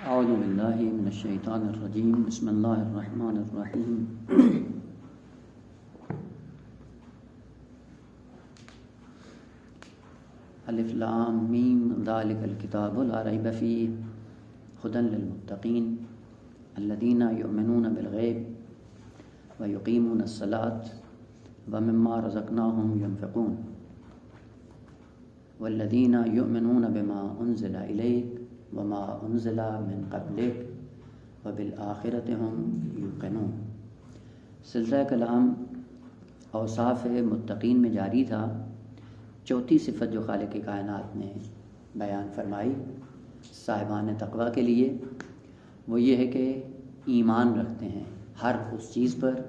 اعوذ باللہ من الشیطان الرجیم بسم اللہ الرحمن الرحیم الف لام میم ذالک الکتاب لا ریب فیہ ھدی للمتقین الذین یؤمنون بالغیب ویقیمون الصلاة ومما رزقناہم ینفقون والذین یؤمنون بما انزل الیک وما انزل من قبلک وبالآخرۃ هم یوقنون۔ سلسلہ کلام اوصاف متقین میں جاری تھا۔ چوتھی صفت جو خالق کائنات نے بیان فرمائی صاحبان تقویٰ کے لیے وہ یہ ہے کہ ایمان رکھتے ہیں ہر اس چیز پر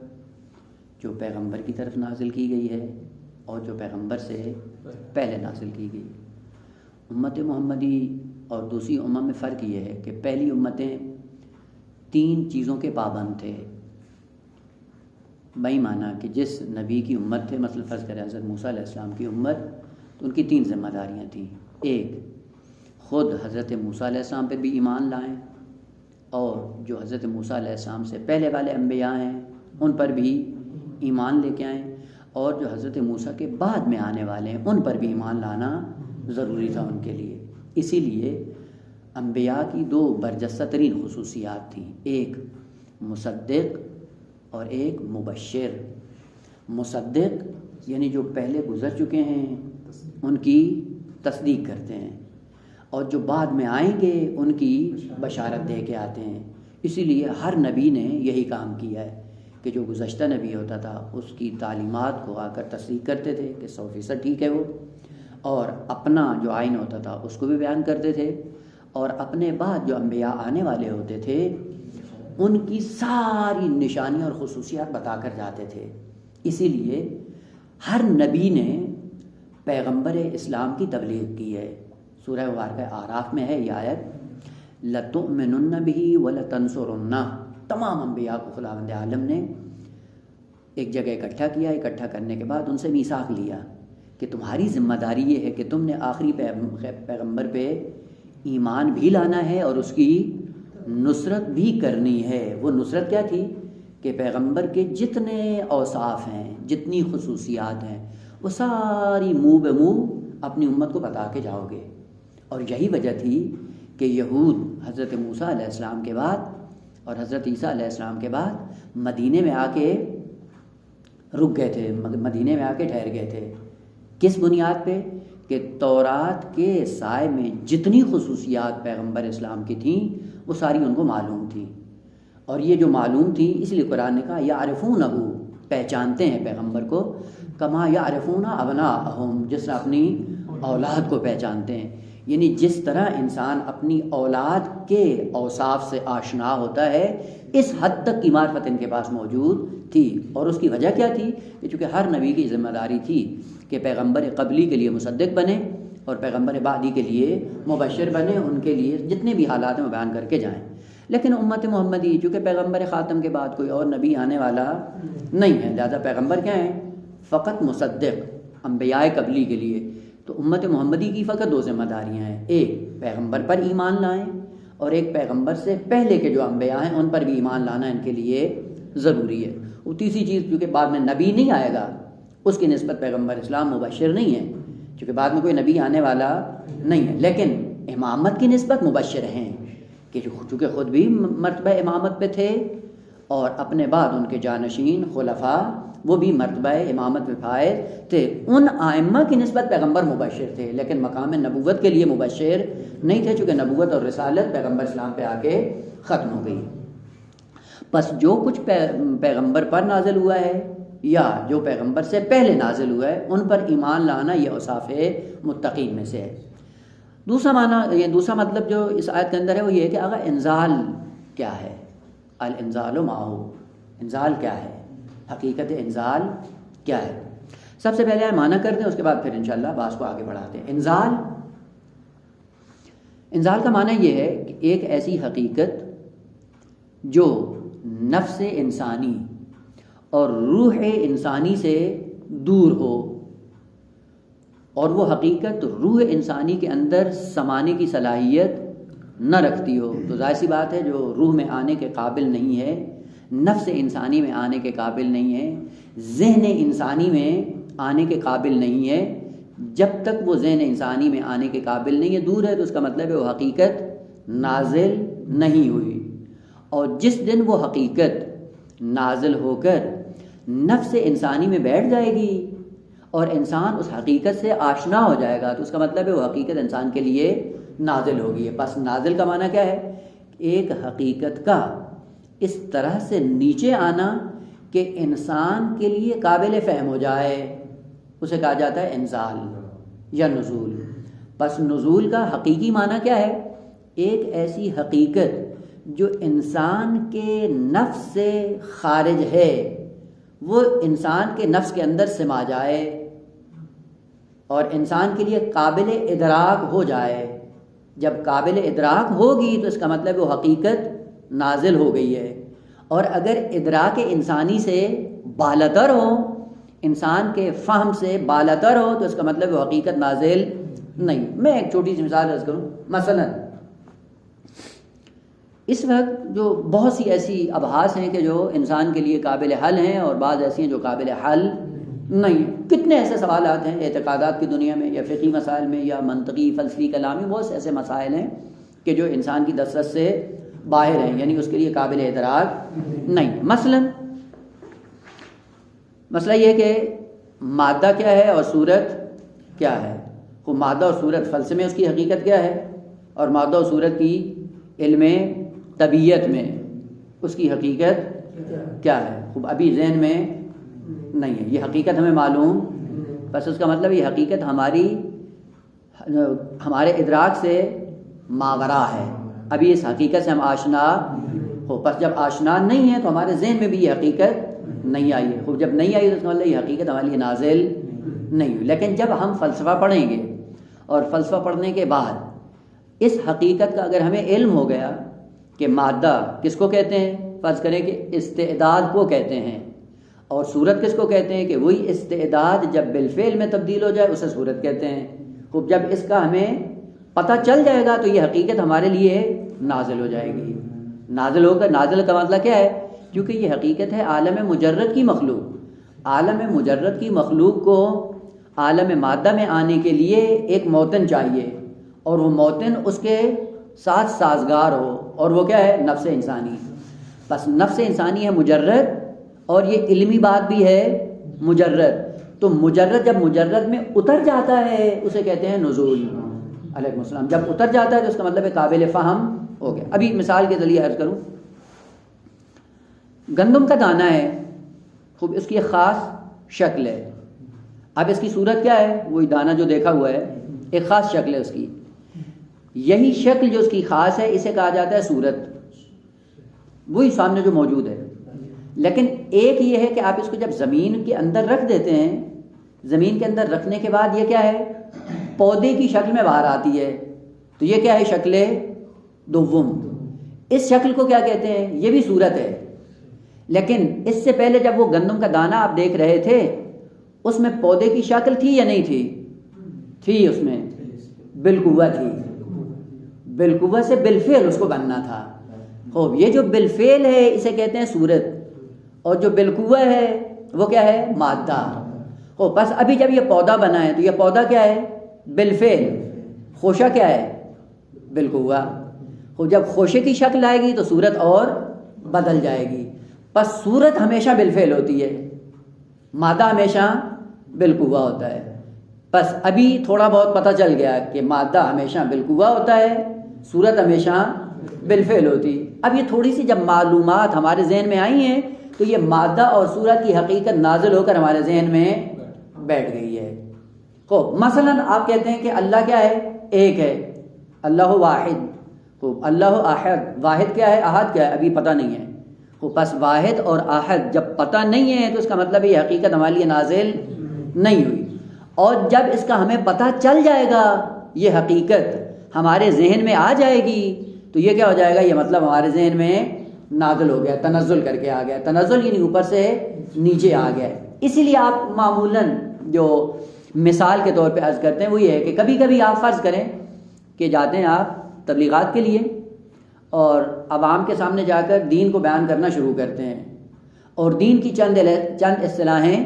جو پیغمبر کی طرف نازل کی گئی ہے اور جو پیغمبر سے پہلے نازل کی گئی۔ امت محمدی اور دوسری امم میں فرق یہ ہے کہ پہلی امتیں 3 چیزوں کے پابند تھے۔ بئی معنی کہ جس نبی کی امت تھے، مثلا فرض کریں حضرت موسیٰ علیہ السلام کی امت، تو ان کی 3 ذمہ داریاں تھیں۔ ایک، خود حضرت موسیٰ علیہ السلام پہ بھی ایمان لائیں، اور جو حضرت موسیٰ علیہ السلام سے پہلے والے انبیاء ہیں ان پر بھی ایمان لے کے آئیں، اور جو حضرت موسیٰ کے بعد میں آنے والے ہیں ان پر بھی ایمان لانا ضروری تھا ان کے لیے۔ اسی لیے انبیاء کی 2 برجستہ ترین خصوصیات تھیں، ایک مصدق اور ایک مبشر۔ مصدق یعنی جو پہلے گزر چکے ہیں ان کی تصدیق کرتے ہیں، اور جو بعد میں آئیں گے ان کی بشارت دے کے آتے ہیں۔ اسی لیے ہر نبی نے یہی کام کیا ہے کہ جو گزشتہ نبی ہوتا تھا اس کی تعلیمات کو آ کر تصدیق کرتے تھے کہ 100% ٹھیک ہے وہ، اور اپنا جو آئین ہوتا تھا اس کو بھی بیان کرتے تھے، اور اپنے بعد جو انبیاء آنے والے ہوتے تھے ان کی ساری نشانیاں اور خصوصیات بتا کر جاتے تھے۔ اسی لیے ہر نبی نے پیغمبر اسلام کی تبلیغ کی ہے۔ سورہ مبارکہ اعراف میں ہے یہ آیت، لَتُؤْمِنُنَّ بِهِ وَلَتَنْصُرُنَّهُ۔ تمام انبیاء کو خداوند عالم نے ایک جگہ اکٹھا کیا، اکٹھا کرنے کے بعد ان سے میثاق لیا کہ تمہاری ذمہ داری یہ ہے کہ تم نے آخری پیغمبر پہ ایمان بھی لانا ہے اور اس کی نصرت بھی کرنی ہے۔ وہ نصرت کیا تھی کہ پیغمبر کے جتنے اوصاف ہیں، جتنی خصوصیات ہیں، وہ ساری منہ بہ منہ اپنی امت کو بتا کے جاؤ گے۔ اور یہی وجہ تھی کہ یہود حضرت موسیٰ علیہ السلام کے بعد اور حضرت عیسیٰ علیہ السلام کے بعد مدینے میں آ کے رک گئے تھے، مدینے میں آ کے ٹھہر گئے تھے۔ کس بنیاد پہ؟ کہ تورات کے سائے میں جتنی خصوصیات پیغمبر اسلام کی تھیں وہ ساری ان کو معلوم تھیں، اور یہ جو معلوم تھیں اس لیے قرآن نے کہا یعرفونہ، پہچانتے ہیں پیغمبر کو، کما یعرفون ابناءہم، جس طرح اپنی اولاد کو پہچانتے ہیں۔ یعنی جس طرح انسان اپنی اولاد کے اوصاف سے آشنا ہوتا ہے، اس حد تک کی معرفت ان کے پاس موجود تھی۔ اور اس کی وجہ کیا تھی کہ چونکہ ہر نبی کی ذمہ داری تھی کہ پیغمبر قبلی کے لیے مصدق بنے اور پیغمبر بعدی کے لیے مبشر بنے، ان کے لیے جتنے بھی حالات ہیں وہ بیان کر کے جائیں۔ لیکن امت محمدی چونکہ پیغمبر خاتم کے بعد کوئی اور نبی آنے والا نہیں ہے، لہذا پیغمبر کیا ہیں؟ فقط مصدق انبیاء قبلی کے لیے۔ تو امت محمدی کی فقط 2 ذمہ داریاں ہیں، ایک پیغمبر پر ایمان لائیں، اور ایک پیغمبر سے پہلے کے جو انبیاء ہیں ان پر بھی ایمان لانا ان کے لیے ضروری ہے۔ وہ تیسری چیز کیونکہ بعد میں نبی نہیں آئے گا، اس کی نسبت پیغمبر اسلام مبشر نہیں ہے، چونکہ بعد میں کوئی نبی آنے والا نہیں ہے، لیکن امامت کی نسبت مبشر ہیں کہ چونکہ خود بھی مرتبہ امامت پہ تھے، اور اپنے بعد ان کے جانشین خلفاء وہ بھی مرتبہ امامت پہ فائز تھے۔ ان ائمہ کی نسبت پیغمبر مبشر تھے، لیکن مقام نبوت کے لیے مبشر نہیں تھے، چونکہ نبوت اور رسالت پیغمبر اسلام پہ آ کے ختم ہو گئی۔ پس جو کچھ پیغمبر پر نازل ہوا ہے یا جو پیغمبر سے پہلے نازل ہوا ہے ان پر ایمان لانا یہ اوصاف متقین میں سے ہے۔ دوسرا معنی، دوسرا مطلب جو اس آیت کے اندر ہے وہ یہ ہے کہ اگر انزال کیا ہے، الانزال معہ، انزال کیا ہے، حقیقت انزال کیا ہے۔ سب سے پہلے معنی کر دیں، اس کے بعد پھر انشاءاللہ بات کو آگے بڑھاتے ہیں۔ انزال کا معنی یہ ہے کہ ایک ایسی حقیقت جو نفس انسانی اور روح انسانی سے دور ہو، اور وہ حقیقت روح انسانی کے اندر سمانے کی صلاحیت نہ رکھتی ہو، تو ظاہر سی بات ہے جو روح میں آنے کے قابل نہیں ہے، نفس انسانی میں آنے کے قابل نہیں ہے، ذہن انسانی میں آنے کے قابل نہیں ہے، جب تک وہ ذہن انسانی میں آنے کے قابل نہیں ہے، دور ہے، تو اس کا مطلب ہے وہ حقیقت نازل نہیں ہوئی۔ اور جس دن وہ حقیقت نازل ہو کر نفس انسانی میں بیٹھ جائے گی اور انسان اس حقیقت سے آشنا ہو جائے گا، تو اس کا مطلب ہے وہ حقیقت انسان کے لیے نازل ہوگی ہے۔ بس نازل کا معنی کیا ہے؟ ایک حقیقت کا اس طرح سے نیچے آنا کہ انسان کے لیے قابل فہم ہو جائے، اسے کہا جاتا ہے انزال یا نزول۔ بس نزول کا حقیقی معنی کیا ہے؟ ایک ایسی حقیقت جو انسان کے نفس سے خارج ہے، وہ انسان کے نفس کے اندر سما جائے اور انسان کے لیے قابل ادراک ہو جائے۔ جب قابل ادراک ہوگی تو اس کا مطلب وہ حقیقت نازل ہو گئی ہے۔ اور اگر ادراک انسانی سے بالاتر ہو، انسان کے فہم سے بالاتر ہو، تو اس کا مطلب وہ حقیقت نازل نہیں۔ میں ایک چھوٹی سی مثال عرض کروں، مثلا اس وقت جو بہت سی ایسی ابحاث ہیں کہ جو انسان کے لیے قابل حل ہیں اور بعض ایسی ہیں جو قابل حل نہیں۔ کتنے ایسے سوالات ہیں اعتقادات کی دنیا میں یا فقہی مسائل میں یا منطقی فلسفی کلامی، بہت سے ایسے مسائل ہیں کہ جو انسان کی دسترس سے باہر ہیں، یعنی اس کے لیے قابل ادراک نہیں۔ مثلا مسئلہ یہ کہ مادہ کیا ہے اور صورت کیا ہے۔ وہ مادہ اور صورت فلسفے میں اس کی حقیقت کیا ہے، اور مادہ اور صورت کی علم طبیعت میں اس کی حقیقت کیا ہے، خوب ابھی ذہن میں نہیں ہے۔ یہ حقیقت ہمیں معلوم، بس اس کا مطلب یہ حقیقت ہمارے ادراک سے ماوراء ہے، ابھی اس حقیقت سے ہم آشنا ہو۔ بس جب آشنا نہیں ہے تو ہمارے ذہن میں بھی یہ حقیقت نہیں آئی ہے۔ خوب جب نہیں آئی تو اس کا مطلب یہ حقیقت ہمارے لیے نازل نہیں ہوئی۔ لیکن جب ہم فلسفہ پڑھیں گے اور فلسفہ پڑھنے کے بعد اس حقیقت کا اگر ہمیں علم ہو گیا کہ مادہ کس کو کہتے ہیں، فرض کریں کہ استعداد کو کہتے ہیں، اور صورت کس کو کہتے ہیں کہ وہی استعداد جب بالفعل میں تبدیل ہو جائے اسے صورت کہتے ہیں۔ خوب جب اس کا ہمیں پتہ چل جائے گا تو یہ حقیقت ہمارے لیے نازل ہو جائے گی۔ نازل ہو کر، نازل کا مطلب کیا ہے؟ کیونکہ یہ حقیقت ہے عالم مجرد کی مخلوق۔ عالم مجرد کی مخلوق کو عالم مادہ میں آنے کے لیے ایک موتن چاہیے، اور وہ موتن اس کے ساتھ سازگار ہو، اور وہ کیا ہے؟ نفس انسانی۔ بس نفس انسانی ہے مجرد، اور یہ علمی بات بھی ہے مجرد۔ تو مجرد جب مجرد میں اتر جاتا ہے اسے کہتے ہیں نزول۔ علیکم السلام۔ جب اتر جاتا ہے تو اس کا مطلب ہے قابل فہم ہو گیا۔ ابھی مثال کے ذریعے عرض کروں، گندم کا دانہ ہے، خوب اس کی ایک خاص شکل ہے۔ اب اس کی صورت کیا ہے؟ وہی دانہ جو دیکھا ہوا ہے، ایک خاص شکل ہے اس کی۔ یہی شکل جو اس کی خاص ہے اسے کہا جاتا ہے صورت، وہی سامنے جو موجود ہے۔ لیکن ایک یہ ہے کہ آپ اس کو جب زمین کے اندر رکھ دیتے ہیں، زمین کے اندر رکھنے کے بعد یہ کیا ہے؟ پودے کی شکل میں باہر آتی ہے، تو یہ کیا ہے؟ شکل دوم۔ اس شکل کو کیا کہتے ہیں؟ یہ بھی صورت ہے۔ لیکن اس سے پہلے جب وہ گندم کا دانہ آپ دیکھ رہے تھے، اس میں پودے کی شکل تھی یا نہیں تھی؟ تھی، اس میں بالقوہ تھی۔ بالقوہ سے بالفعل اس کو بننا تھا۔ خوب یہ جو بالفعل ہے اسے کہتے ہیں صورت، اور جو بالقوہ ہے وہ کیا ہے؟ مادہ۔ خوب بس ابھی جب یہ پودا بنا ہے تو یہ پودا کیا ہے؟ بالفعل۔ خوشہ کیا ہے؟ بالقوہ۔ خوب جب خوشے کی شکل آئے گی تو صورت اور بدل جائے گی۔ بس صورت ہمیشہ بالفعل ہوتی ہے، مادہ ہمیشہ بالقوہ ہوتا ہے۔ بس ابھی تھوڑا بہت پتہ چل گیا کہ مادہ ہمیشہ بالقوہ ہوتا ہے، صورت ہمیشہ بالفعل ہوتی۔ اب یہ تھوڑی سی جب معلومات ہمارے ذہن میں آئی ہیں تو یہ مادہ اور صورت کی حقیقت نازل ہو کر ہمارے ذہن میں بیٹھ گئی ہے۔ خوب مثلا آپ کہتے ہیں کہ اللہ کیا ہے؟ ایک ہے، اللہ واحد۔ خوب اللہ احد، واحد کیا ہے؟ احد کیا ہے؟ ابھی پتہ نہیں ہے۔ خوب بس واحد اور احد جب پتہ نہیں ہے تو اس کا مطلب یہ حقیقت ہمارے لیے نازل نہیں ہوئی۔ اور جب اس کا ہمیں پتہ چل جائے گا، یہ حقیقت ہمارے ذہن میں آ جائے گی، تو یہ کیا ہو جائے گا؟ یہ مطلب ہمارے ذہن میں نازل ہو گیا، تنزل کر کے آ گیا۔ تنزل یعنی اوپر سے نیچے آ گیا۔ اسی لیے آپ معمولاً جو مثال کے طور پہ عرض کرتے ہیں وہ یہ ہے کہ کبھی کبھی آپ فرض کریں کہ جاتے ہیں آپ تبلیغات کے لیے اور عوام کے سامنے جا کر دین کو بیان کرنا شروع کرتے ہیں اور دین کی چند اصطلاحیں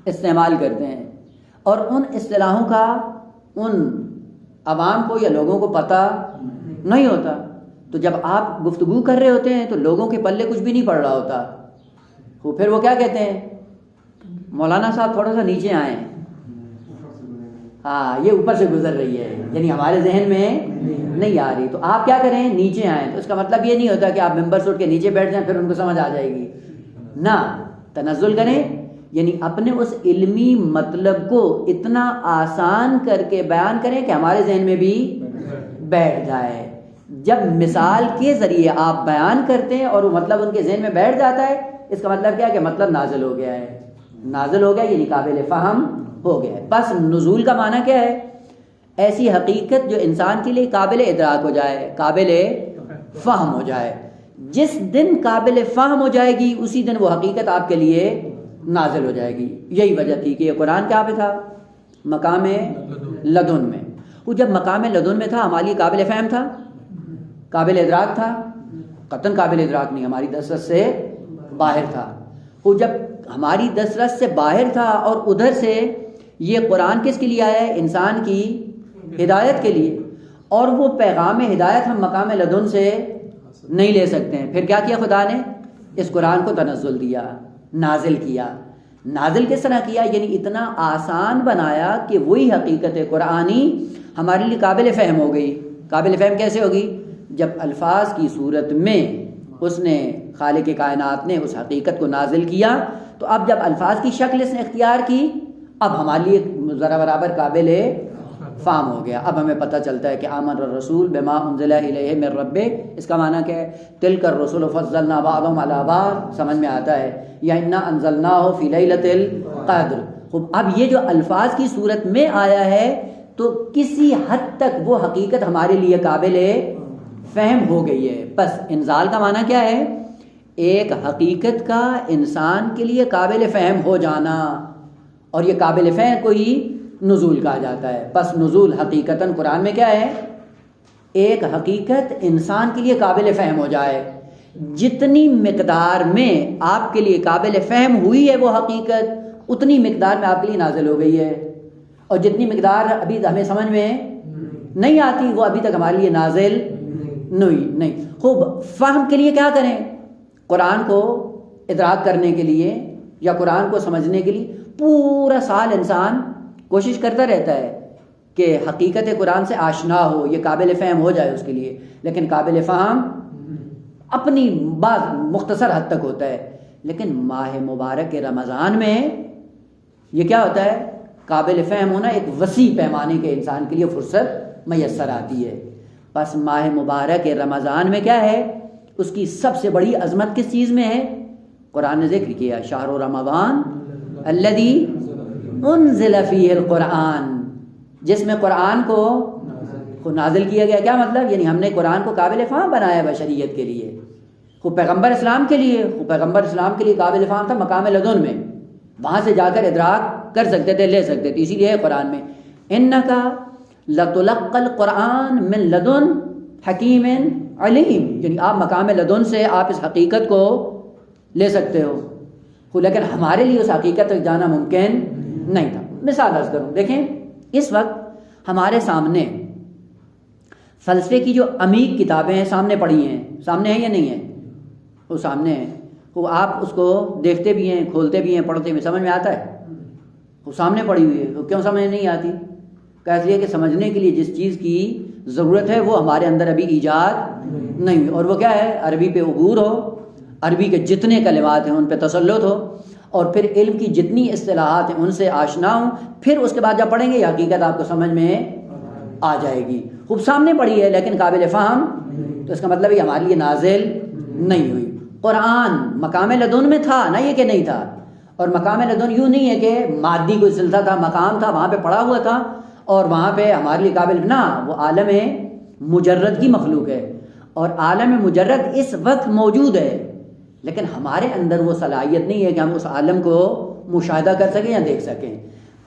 استعمال کرتے ہیں اور ان اصطلاحوں کا ان عوام کو یا لوگوں کو پتہ نہیں ہوتا، تو جب آپ گفتگو کر رہے ہوتے ہیں تو لوگوں کے پلے کچھ بھی نہیں پڑ رہا ہوتا، تو پھر وہ کیا کہتے ہیں، مولانا صاحب تھوڑا سا نیچے آئیں، ہاں یہ اوپر سے گزر رہی ہے، یعنی ہمارے ذہن میں نہیں آ رہی، تو آپ کیا کریں، نیچے آئیں۔ تو اس کا مطلب یہ نہیں ہوتا کہ آپ ممبر سے اٹھ کے نیچے بیٹھ جائیں پھر ان کو سمجھ آ جائے گی، نہ، تنزل کریں، یعنی اپنے اس علمی مطلب کو اتنا آسان کر کے بیان کریں کہ ہمارے ذہن میں بھی بیٹھ جائے۔ جب مثال کے ذریعے آپ بیان کرتے ہیں اور وہ مطلب ان کے ذہن میں بیٹھ جاتا ہے، اس کا مطلب کیا کہ مطلب نازل ہو گیا ہے، نازل ہو گیا، یعنی قابل فہم ہو گیا ہے۔ بس نزول کا معنی کیا ہے، ایسی حقیقت جو انسان کے لیے قابل ادراک ہو جائے، قابل فہم ہو جائے۔ جس دن قابل فہم ہو جائے گی اسی دن وہ حقیقت آپ کے لیے نازل ہو جائے گی۔ یہی وجہ تھی کہ یہ قرآن کہاں پہ تھا، مقام لدن میں۔ وہ جب مقام لدن میں تھا ہمارے لیے قابل فہم تھا، قابل ادراک تھا، قطعاً قابل ادراک نہیں، ہماری دسترس سے باہر تھا۔ وہ جب ہماری دسترس سے باہر تھا اور ادھر سے یہ قرآن کس کے لیے آیا ہے، انسان کی ہدایت کے لیے، اور وہ پیغام ہدایت ہم مقام لدن سے نہیں لے سکتے ہیں، پھر کیا کیا خدا نے، اس قرآن کو تنزل دیا، نازل کیا۔ نازل کس طرح کیا، یعنی اتنا آسان بنایا کہ وہی حقیقت قرآنی ہمارے لیے قابل فہم ہو گئی۔ قابل فہم کیسے ہوگی، جب الفاظ کی صورت میں اس نے، خالق کائنات نے اس حقیقت کو نازل کیا، تو اب جب الفاظ کی شکل اس نے اختیار کی، اب ہمارے لیے ذرا برابر قابل فہم ہو گیا۔ اب ہمیں پتہ چلتا ہے کہ آمن الرسول بما انزل الیہ من ربہ، اس کا معنی کیا ہے، تلک الرسل فضلنا بعضهم علی بعض، سمجھ میں آتا ہے، یا انا انزلناہ فی لیلۃ القدر۔ اب یہ جو الفاظ کی صورت میں آیا ہے تو کسی حد تک وہ حقیقت ہمارے لیے قابل فہم ہو گئی ہے۔ بس انزال کا معنی کیا ہے، ایک حقیقت کا انسان کے لیے قابل فہم ہو جانا، اور یہ قابل فہم کو ہی نزول کہا جاتا ہے۔ بس نزول حقیقتاً قرآن میں کیا ہے، ایک حقیقت انسان کے لیے قابل فہم ہو جائے، جتنی مقدار میں آپ کے لیے قابل فہم ہوئی ہے وہ حقیقت، اتنی مقدار میں آپ کے لیے نازل ہو گئی ہے، اور جتنی مقدار ابھی ہمیں سمجھ میں نہیں آتی وہ ابھی تک ہمارے لیے نازل نہیں۔ خوب فہم کے لیے کیا کریں، قرآن کو ادراک کرنے کے لیے یا قرآن کو سمجھنے کے لیے پورا سال انسان کوشش کرتا رہتا ہے کہ حقیقت قرآن سے آشنا ہو، یہ قابل فہم ہو جائے اس کے لیے، لیکن قابل فہم اپنی بعض مختصر حد تک ہوتا ہے۔ لیکن ماہ مبارک رمضان میں یہ کیا ہوتا ہے، قابل فہم ہونا ایک وسیع پیمانے کے انسان کے لیے فرصت میسر آتی ہے۔ بس ماہ مبارک رمضان میں کیا ہے، اس کی سب سے بڑی عظمت کس چیز میں ہے، قرآن نے ذکر کیا، شہر رمضان الذی انزل فیہ القرآن، جس میں قرآن کو نازل کیا گیا۔ کیا مطلب، یعنی ہم نے قرآن کو قابل فہم بنایا بشریت کے لیے، خود پیغمبر اسلام کے لیے، خود پیغمبر اسلام کے لیے قابل فہم تھا مقام لدن میں، وہاں سے جا کر ادراک کر سکتے تھے، لے سکتے تھے، اسی لیے قرآن میں انکا لتلقى القرآن من لدن حکیم علیم، یعنی آپ مقام لدن سے آپ اس حقیقت کو لے سکتے ہو، لیکن ہمارے لیے اس حقیقت تک جانا ممکن نہیں تھا۔ مثال عرض کروں، دیکھیں اس وقت ہمارے سامنے فلسفے کی جو عمیق کتابیں ہیں سامنے پڑھی ہیں، سامنے ہیں یا نہیں ہیں، وہ سامنے ہیں، وہ آپ اس کو دیکھتے بھی ہیں، کھولتے بھی ہیں، پڑھتے بھی، سمجھ میں آتا ہے، وہ سامنے پڑھی ہوئی ہے، وہ کیوں سمجھ نہیں آتی، اس لیے کہ سمجھنے کے لیے جس چیز کی ضرورت ہے وہ ہمارے اندر ابھی ایجاد نہیں ہوئی، اور وہ کیا ہے، عربی پہ عبور ہو، عربی کے جتنے کلمات ہیں ان پہ تسلط ہو، اور پھر علم کی جتنی اصطلاحات ہیں ان سے آشنا ہوں، پھر اس کے بعد جب پڑھیں گے یہ حقیقت آپ کو سمجھ میں آ جائے گی۔ خوب سامنے پڑھی ہے لیکن قابل فہم، تو اس کا مطلب یہ ہمارے لیے نازل نہیں ہوئی۔ قرآن مقام لدن میں تھا نہ، یہ کہ نہیں تھا، اور مقام لدن یوں نہیں ہے کہ مادی کوئی سلسلہ تھا، مقام تھا، وہاں پہ پڑا ہوا تھا اور وہاں پہ ہمارے لیے قابل، نہ، وہ عالم مجرد کی مخلوق ہے، اور عالم مجرد اس وقت موجود ہے، لیکن ہمارے اندر وہ صلاحیت نہیں ہے کہ ہم اس عالم کو مشاہدہ کر سکیں یا دیکھ سکیں۔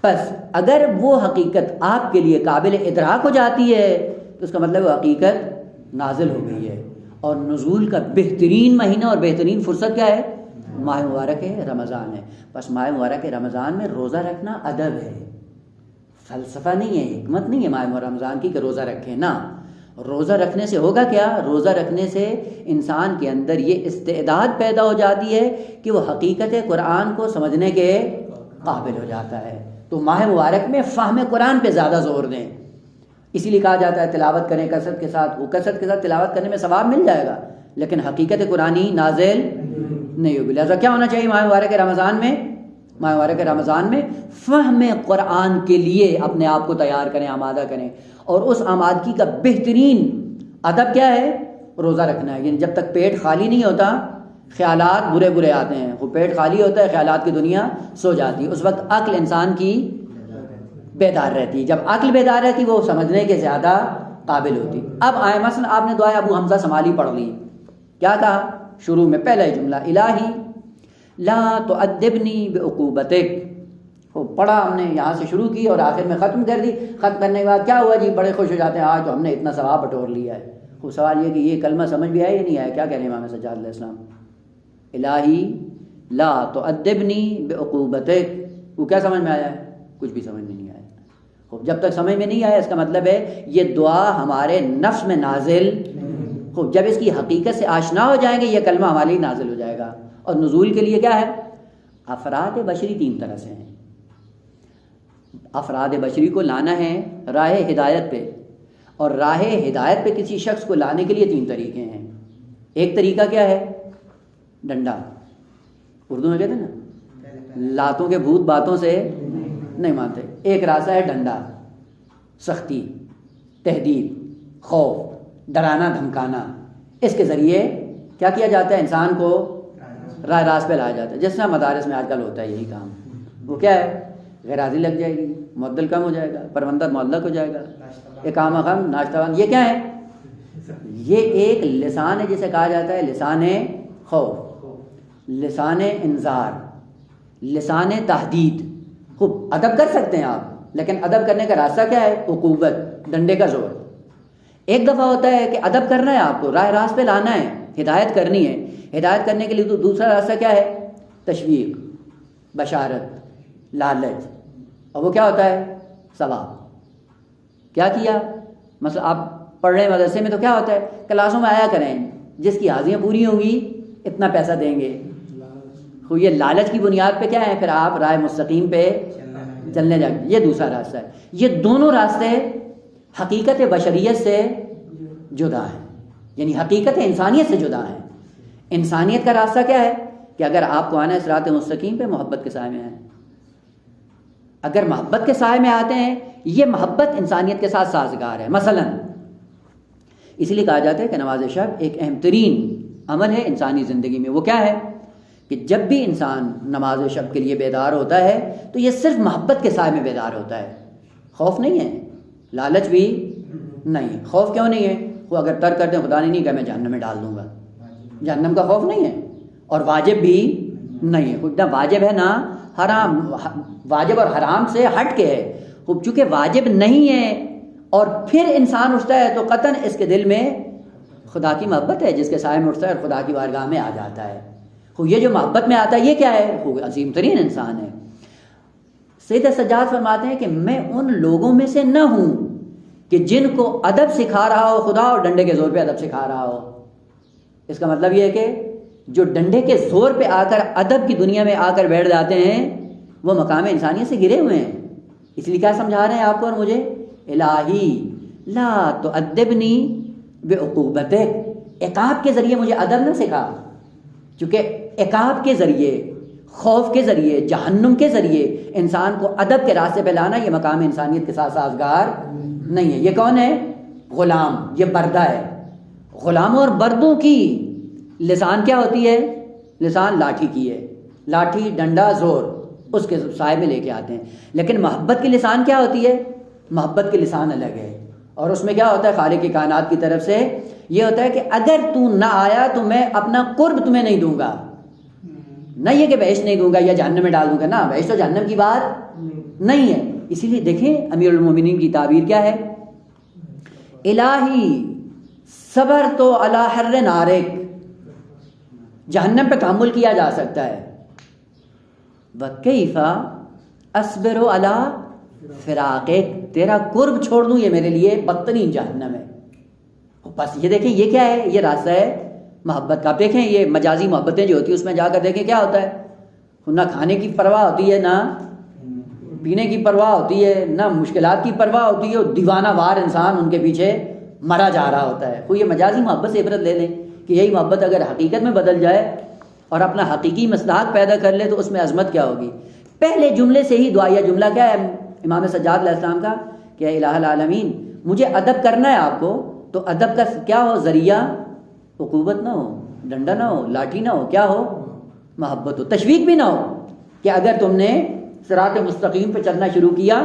بس اگر وہ حقیقت آپ کے لیے قابل ادراک ہو جاتی ہے تو اس کا مطلب وہ حقیقت نازل ہو گئی ہے. اور نزول کا بہترین مہینہ اور بہترین فرصت کیا ہے؟ ماہ مبارک رمضان ہے. بس ماہ مبارک رمضان میں روزہ رکھنا ادب ہے، فلسفہ نہیں ہے، حکمت نہیں ہے ماہ رمضان کی کہ روزہ رکھیں. نہ، روزہ رکھنے سے ہوگا کیا؟ روزہ رکھنے سے انسان کے اندر یہ استعداد پیدا ہو جاتی ہے کہ وہ حقیقت قرآن کو سمجھنے کے قابل ہو جاتا ہے. تو ماہ مبارک میں فہم قرآن پہ زیادہ زور دیں. اسی لیے کہا جاتا ہے تلاوت کریں کثرت کے ساتھ. وہ کثرت کے ساتھ تلاوت کرنے میں ثواب مل جائے گا، لیکن حقیقت قرآنی نازل نہیں ہوگی. لہٰذا کیا ہونا چاہیے ماہ مبارک رمضان میں؟ ماہ مبارک رمضان میں فہم قرآن کے لیے اپنے آپ کو تیار کریں، آمادہ کریں. اور اس آمادگی کا بہترین ادب کیا ہے؟ روزہ رکھنا ہے. یعنی جب تک پیٹ خالی نہیں ہوتا خیالات برے برے آتے ہیں. وہ پیٹ خالی ہوتا ہے، خیالات کی دنیا سو جاتی ہے. اس وقت عقل انسان کی بیدار رہتی ہے. جب عقل بیدار رہتی وہ سمجھنے کے زیادہ قابل ہوتی. اب آئے مثلا آپ نے دعائے ابو حمزہ سمالی پڑھ لی. کیا کہا شروع میں؟ پہلا ہی جملہ الہی لا تؤدبنی بعقوبتک. وہ پڑھا ہم نے، یہاں سے شروع کی اور آخر میں ختم کر دی. ختم کرنے کے بعد کیا ہوا جی؟ بڑے خوش ہو جاتے ہیں آج تو ہم نے اتنا ثواب بٹور لیا ہے. وہ سوال یہ کہ یہ کلمہ سمجھ بھی آیا یا نہیں آیا؟ کیا کہہ رہے ہیں امام سجاد علیہ السلام؟ الہی لا تؤدبنی بعقوبتک. وہ کیا سمجھ میں آیا ہے؟ کچھ بھی سمجھ میں نہیں آیا. خوب جب تک سمجھ میں نہیں آیا اس کا مطلب ہے یہ دعا ہمارے نفس میں نازل. خوب جب اس کی حقیقت سے آشنا ہو جائیں گے یہ کلمہ ہمارے لیے نازل ہو جائے گا. اور نزول کے لیے کیا ہے؟ افراد بشری تین طرح سے ہیں. افراد بشری کو لانا ہے راہ ہدایت پہ، اور راہ ہدایت پہ کسی شخص کو لانے کے لیے تین طریقے ہیں. ایک طریقہ کیا ہے؟ ڈنڈا. اردو میں کہتے ہیں نا لاتوں کے بھوت باتوں سے نہیں مانتے. ایک راستہ ہے ڈنڈا، سختی، تہدید، خوف، ڈرانا دھمکانا. اس کے ذریعے کیا کیا جاتا ہے؟ انسان کو راہ راست پہ لایا جاتا ہے. جس طرح مدارس میں آج کل ہوتا ہے یہی کام. وہ کیا ہے؟ غیرحاضری لگ جائے گی، معدل کم ہو جائے گا، پروندہ معلق ہو جائے گا، اقامہ خم، ناشتہ بند. یہ کیا ہے؟ یہ ایک لسان ہے جسے کہا جاتا ہے لسان خوف، لسان انذار، لسان تحدید. خوب ادب کر سکتے ہیں آپ، لیکن ادب کرنے کا راستہ کیا ہے؟ عقوبت، ڈنڈے کا زور. ایک دفعہ ہوتا ہے کہ ادب کرنا ہے آپ کو، راہ راست پہ لانا ہے، ہدایت کرنی ہے. ہدایت کرنے کے لیے دوسرا راستہ کیا ہے؟ تشویق، بشارت، لالچ. اور وہ کیا ہوتا ہے؟ ثواب. کیا کیا؟ مثلا آپ پڑھ رہے ہیں مدرسے میں تو کیا ہوتا ہے؟ کلاسوں میں آیا کریں، جس کی حاضریاں پوری ہوں گی اتنا پیسہ دیں گے. یہ لالچ کی بنیاد پہ کیا ہے؟ پھر آپ رائے مستقیم پہ چلنے جائیں. یہ دوسرا راستہ ہے. یہ دونوں راستے حقیقت بشریت سے جدا ہیں، یعنی حقیقت انسانیت سے جدا ہیں. انسانیت کا راستہ کیا ہے؟ کہ اگر آپ کو آنا ہے صراط مستقیم پہ، محبت کے سائے میں آئیں. اگر محبت کے سائے میں آتے ہیں، یہ محبت انسانیت کے ساتھ سازگار ہے. مثلا اس لیے کہا جاتا ہے کہ نماز شب ایک اہم ترین عمل ہے انسانی زندگی میں. وہ کیا ہے؟ کہ جب بھی انسان نماز شب کے لیے بیدار ہوتا ہے تو یہ صرف محبت کے سائے میں بیدار ہوتا ہے. خوف نہیں ہے، لالچ بھی نہیں. خوف کیوں نہیں ہے؟ وہ اگر ترک کرتے ہیں خدا نے نہیں کہا میں جہنم میں ڈال دوں گا، جہنم کا خوف نہیں ہے. اور واجب بھی نہیں ہے. نہ واجب ہے نہ حرام. واجب اور حرام سے ہٹ کے ہے. خوب چونکہ واجب نہیں ہے اور پھر انسان اٹھتا ہے تو قطعاً اس کے دل میں خدا کی محبت ہے، جس کے سائے میں اٹھتا ہے اور خدا کی بارگاہ میں آ جاتا ہے. یہ جو محبت میں آتا ہے یہ کیا ہے؟ وہ عظیم ترین انسان ہے. سید سجاد فرماتے ہیں کہ میں ان لوگوں میں سے نہ ہوں کہ جن کو ادب سکھا رہا ہو خدا اور ڈنڈے کے زور پہ ادب سکھا رہا ہو. اس کا مطلب یہ ہے کہ جو ڈنڈے کے زور پہ آ کر ادب کی دنیا میں آ کر بیٹھ جاتے ہیں وہ مقام انسانیت سے گرے ہوئے ہیں. اس لیے کیا سمجھا رہے ہیں آپ کو اور مجھے؟ الہی لا تؤدبنی بعقوبتک. عقاب کے ذریعے مجھے ادب نہ سکھا، چونکہ عقاب کے ذریعے، خوف کے ذریعے، جہنم کے ذریعے انسان کو ادب کے راستے پہ لانا یہ مقام انسانیت کے ساتھ سازگار نہیں ہے. یہ کون ہے؟ غلام. یہ بردہ ہے. غلاموں اور بردوں کی لسان کیا ہوتی ہے؟ لسان لاٹھی کی ہے. لاٹھی، ڈنڈا، زور اس کے سائے میں لے کے آتے ہیں. لیکن محبت کی لسان کیا ہوتی ہے؟ محبت کی لسان الگ ہے، اور اس میں کیا ہوتا ہے؟ خالق کی کائنات کی طرف سے یہ ہوتا ہے کہ اگر تو نہ آیا تو میں اپنا قرب تمہیں نہیں دوں گا. نہ یہ کہ بہشت نہیں دوں گا یا جہنم میں ڈال دوں گا، نہ، بہشت اور جہنم کی بات نہیں ہے. اسی لیے دیکھیں امیر المومنین کی تعبیر کیا ہے؟ الہی صبر تو علی حر نارک، جہنم پہ تحمل کیا جا سکتا ہے. وکیف اصبر علی فراقک، تیرا قرب چھوڑ دوں یہ میرے لیے بدترین جہنم ہے. بس یہ دیکھیں یہ کیا ہے، یہ راستہ ہے محبت کا. آپ دیکھیں یہ مجازی محبتیں جو ہوتی ہیں اس میں جا کر دیکھیں کیا ہوتا ہے، نہ کھانے کی پرواہ ہوتی ہے، نہ پینے کی پرواہ ہوتی ہے، نہ مشکلات کی پرواہ ہوتی ہے، دیوانہ وار انسان ان کے پیچھے مرا جا رہا ہوتا ہے. کوئی یہ مجازی محبت سے عبرت لے لیں کہ یہی محبت اگر حقیقت میں بدل جائے اور اپنا حقیقی مصداق پیدا کر لے تو اس میں عظمت کیا ہوگی. پہلے جملے سے ہی دعائیہ جملہ کیا ہے امام سجاد علیہ السلام کا کہ اے الہ العالمین مجھے ادب کرنا ہے آپ کو، تو ادب کا کیا ہو ذریعہ، عقوبت نہ ہو، ڈنڈا نہ ہو، لاٹھی نہ ہو، کیا ہو، محبت ہو، تشویق بھی نہ ہو کہ اگر تم نے صراط مستقیم پہ چلنا شروع کیا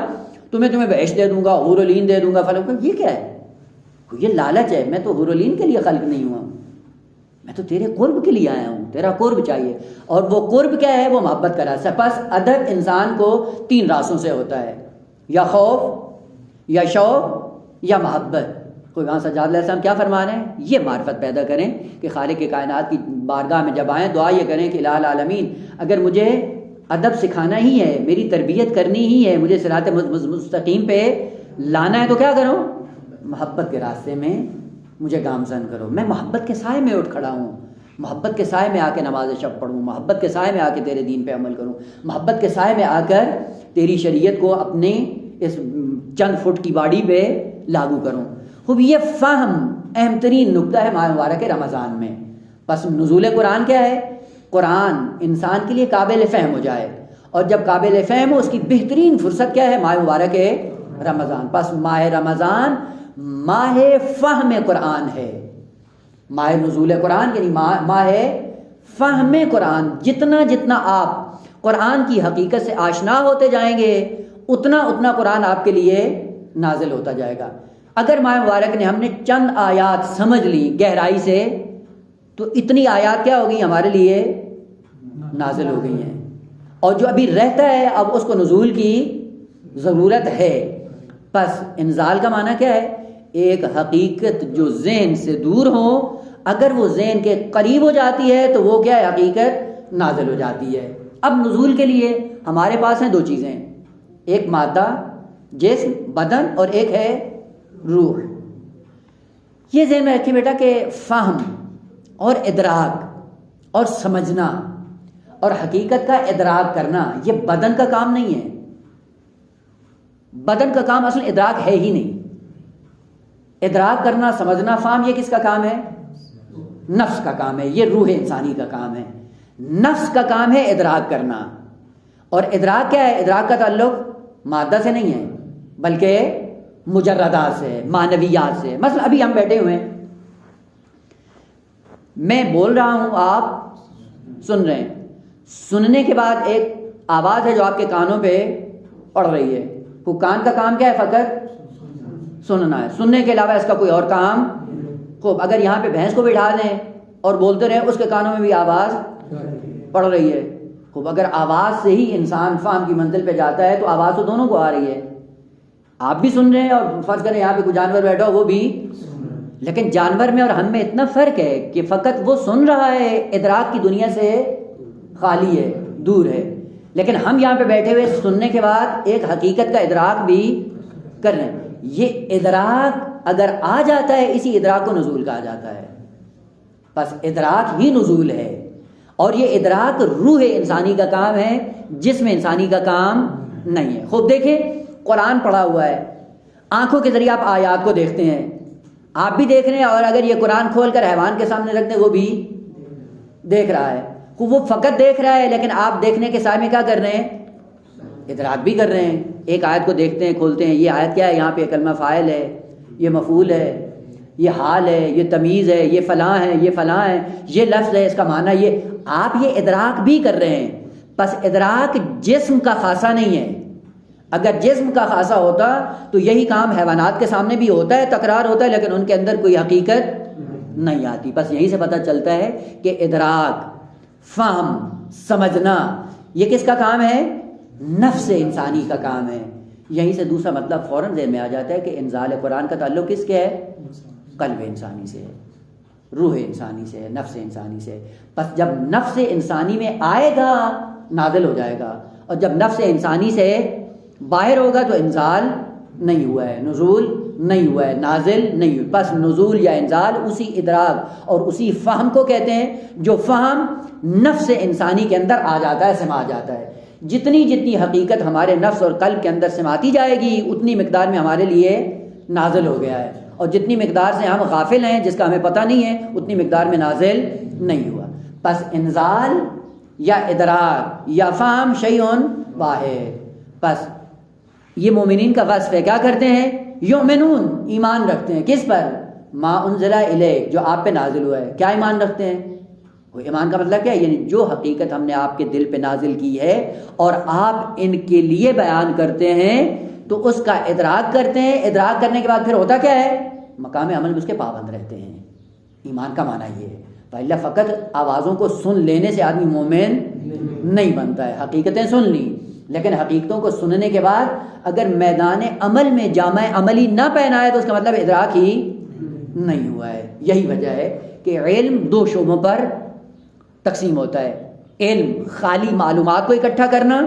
تمہیں بہشت دے دوں گا، حور و عین دے دوں گا، فلاں. یہ کیا ہے، یہ لالچ ہے. میں تو حور و عین کے لیے خلق نہیں ہوا، میں تو تیرے قرب کے لیے آیا ہوں، تیرا قرب چاہیے. اور وہ قرب کیا ہے، وہ محبت کا راستہ. پس ادب انسان کو 3 راستوں سے ہوتا ہے، یا خوف، یا شوق، یا محبت. کوئی وہاں سجاد علیہ السلام کیا فرما رہے ہیں، یہ معرفت پیدا کریں کہ خالق کائنات کی بارگاہ میں جب آئیں دعا یہ کریں کہ الہ العالمین اگر مجھے ادب سکھانا ہی ہے، میری تربیت کرنی ہی ہے، مجھے صراط مستقیم پہ لانا ہے، تو کیا کروں، محبت کے راستے میں مجھے گامزن کرو. میں محبت کے سائے میں اٹھ کھڑا ہوں، محبت کے سائے میں آ کے نماز شب پڑھوں، محبت کے سائے میں آ کے تیرے دین پہ عمل کروں، محبت کے سائے میں آ کر تیری شریعت کو اپنے اس چند فٹ کی باڑی پہ لاگو کروں. خوب یہ فہم اہم ترین نقطہ ہے ماہ مبارک رمضان میں. پس نزول قرآن کیا ہے، قرآن انسان کے لیے قابل فہم ہو جائے، اور جب قابل فہم ہو اس کی بہترین فرصت کیا ہے، ماہ مبارک رمضان. پس ماہ رمضان ماہ فہم قرآن ہے، ماہ نزول قرآن یعنی ماہ فہم قرآن. جتنا جتنا آپ قرآن کی حقیقت سے آشنا ہوتے جائیں گے اتنا اتنا قرآن آپ کے لیے نازل ہوتا جائے گا. اگر ماہ مبارک نے ہم نے چند آیات سمجھ لی گہرائی سے تو اتنی آیات کیا ہو گئی ہمارے لیے نازل ہو گئی ہیں، اور جو ابھی رہتا ہے اب اس کو نزول کی ضرورت ہے. پس انزال کا معنی کیا ہے، ایک حقیقت جو ذہن سے دور ہو اگر وہ ذہن کے قریب ہو جاتی ہے تو وہ کیا ہے، حقیقت نازل ہو جاتی ہے. اب نزول کے لیے ہمارے پاس ہیں 2 چیزیں، ایک مادہ جسم بدن اور ایک ہے روح. یہ ذہن میں رکھیں بیٹا کہ فہم اور ادراک اور سمجھنا اور حقیقت کا ادراک کرنا یہ بدن کا کام نہیں ہے. بدن کا کام اصل ادراک ہے ہی نہیں. ادراک کرنا، سمجھنا، فہم یہ کس کا کام ہے، نفس کا کام ہے. یہ روح انسانی کا کام ہے. نفس کا کام ہے ادراک کرنا. اور ادراک کیا ہے، ادراک کا تعلق مادہ سے نہیں ہے بلکہ مجردات سے، معنویات سے. مثلا ابھی ہم بیٹھے ہوئے ہیں، میں بول رہا ہوں، آپ سن رہے ہیں. سننے کے بعد ایک آواز ہے جو آپ کے کانوں پہ پڑ رہی ہے. وہ کان کا کام کیا ہے، فقط سننا ہے. سننے کے علاوہ اس کا کوئی اور کام. خوب اگر یہاں پہ بھینس کو بٹھا دیں اور بولتے رہے اس کے کانوں میں بھی آواز پڑ رہی ہے. خوب اگر آواز سے ہی انسان فہم کی منزل پہ جاتا ہے تو آواز تو دونوں کو آ رہی ہے. آپ بھی سن رہے ہیں اور فرض کریں یہاں پہ کوئی جانور بیٹھا ہو وہ بھی. لیکن جانور میں اور ہم میں اتنا فرق ہے کہ فقط وہ سن رہا ہے، ادراک کی دنیا سے خالی ہے، دور ہے. لیکن ہم یہاں پہ بیٹھے ہوئے سننے کے بعد ایک حقیقت کا ادراک بھی کر رہے ہیں. یہ ادراک اگر آ جاتا ہے اسی ادراک کو نزول کہا جاتا ہے. بس ادراک ہی نزول ہے. اور یہ ادراک روح انسانی کا کام ہے، جسم انسانی کا کام نہیں ہے. خود دیکھیں قرآن پڑھا ہوا ہے، آنکھوں کے ذریعے آپ آیات کو دیکھتے ہیں، آپ بھی دیکھ رہے ہیں، اور اگر یہ قرآن کھول کر حیوان کے سامنے رکھ دیں وہ بھی دیکھ رہا ہے. وہ فقط دیکھ رہا ہے لیکن آپ دیکھنے کے سائے میں کیا کر رہے ہیں، ادراک بھی کر رہے ہیں. ایک آیت کو دیکھتے ہیں، کھولتے ہیں، یہ آیت کیا ہے، یہاں پہ کلمہ فاعل ہے، یہ مفعول ہے، یہ حال ہے، یہ تمیز ہے، یہ فلاں ہے، یہ فلاں ہے، یہ لفظ ہے، اس کا معنی یہ. آپ یہ ادراک بھی کر رہے ہیں. پس ادراک جسم کا خاصہ نہیں ہے. اگر جسم کا خاصہ ہوتا تو یہی کام حیوانات کے سامنے بھی ہوتا ہے، تکرار ہوتا ہے، لیکن ان کے اندر کوئی حقیقت نہیں آتی. بس یہیں سے پتہ چلتا ہے کہ ادراک، فہم، سمجھنا یہ کس کا کام ہے، نفس انسانی کا کام ہے. یہیں سے دوسرا مطلب فوراً ذہن میں آ جاتا ہے کہ انزال قرآن کا تعلق کس کے ہے، قلب انسانی سے ہے، روح انسانی سے ہے، نفس انسانی سے. بس جب نفس انسانی میں آئے گا نازل ہو جائے گا، اور جب نفس انسانی سے باہر ہوگا تو انزال نہیں ہوا ہے، نزول نہیں ہوا ہے، نازل نہیں ہوا. بس نزول یا انزال اسی ادراک اور اسی فہم کو کہتے ہیں جو فہم نفس انسانی کے اندر آ جاتا ہے، سما جاتا ہے. جتنی جتنی حقیقت ہمارے نفس اور قلب کے اندر سماتی جائے گی اتنی مقدار میں ہمارے لیے نازل ہو گیا ہے، اور جتنی مقدار سے ہم غافل ہیں جس کا ہمیں پتہ نہیں ہے اتنی مقدار میں نازل نہیں ہوا. بس انزال یا ادراک یا فہم شیئن واحد. بس یہ مومنین کا وصف ہے. کیا کرتے ہیں؟ یؤمنون، ایمان رکھتے ہیں. کس پر؟ ما انزل الیک، جو آپ پہ نازل ہوا ہے. کیا ایمان رکھتے ہیں؟ وہ ایمان کا مطلب کیا ہے؟ یعنی جو حقیقت ہم نے آپ کے دل پہ نازل کی ہے اور آپ ان کے لیے بیان کرتے ہیں تو اس کا ادراک کرتے ہیں. ادراک کرنے کے بعد پھر ہوتا کیا ہے؟ مقام عمل میں اس کے پابند رہتے ہیں. ایمان کا معنی یہ ہے. پہلے فقط آوازوں کو سن لینے سے آدمی مومن نہیں بنتا ہے. حقیقتیں سن لی، لیکن حقیقتوں کو سننے کے بعد اگر میدان عمل میں جامع عملی نہ پہنا ہے تو اس کا مطلب ادراک ہی نہیں ہوا ہے. یہی وجہ ہے کہ علم دو شعبوں پر تقسیم ہوتا ہے. علم خالی معلومات کو اکٹھا کرنا،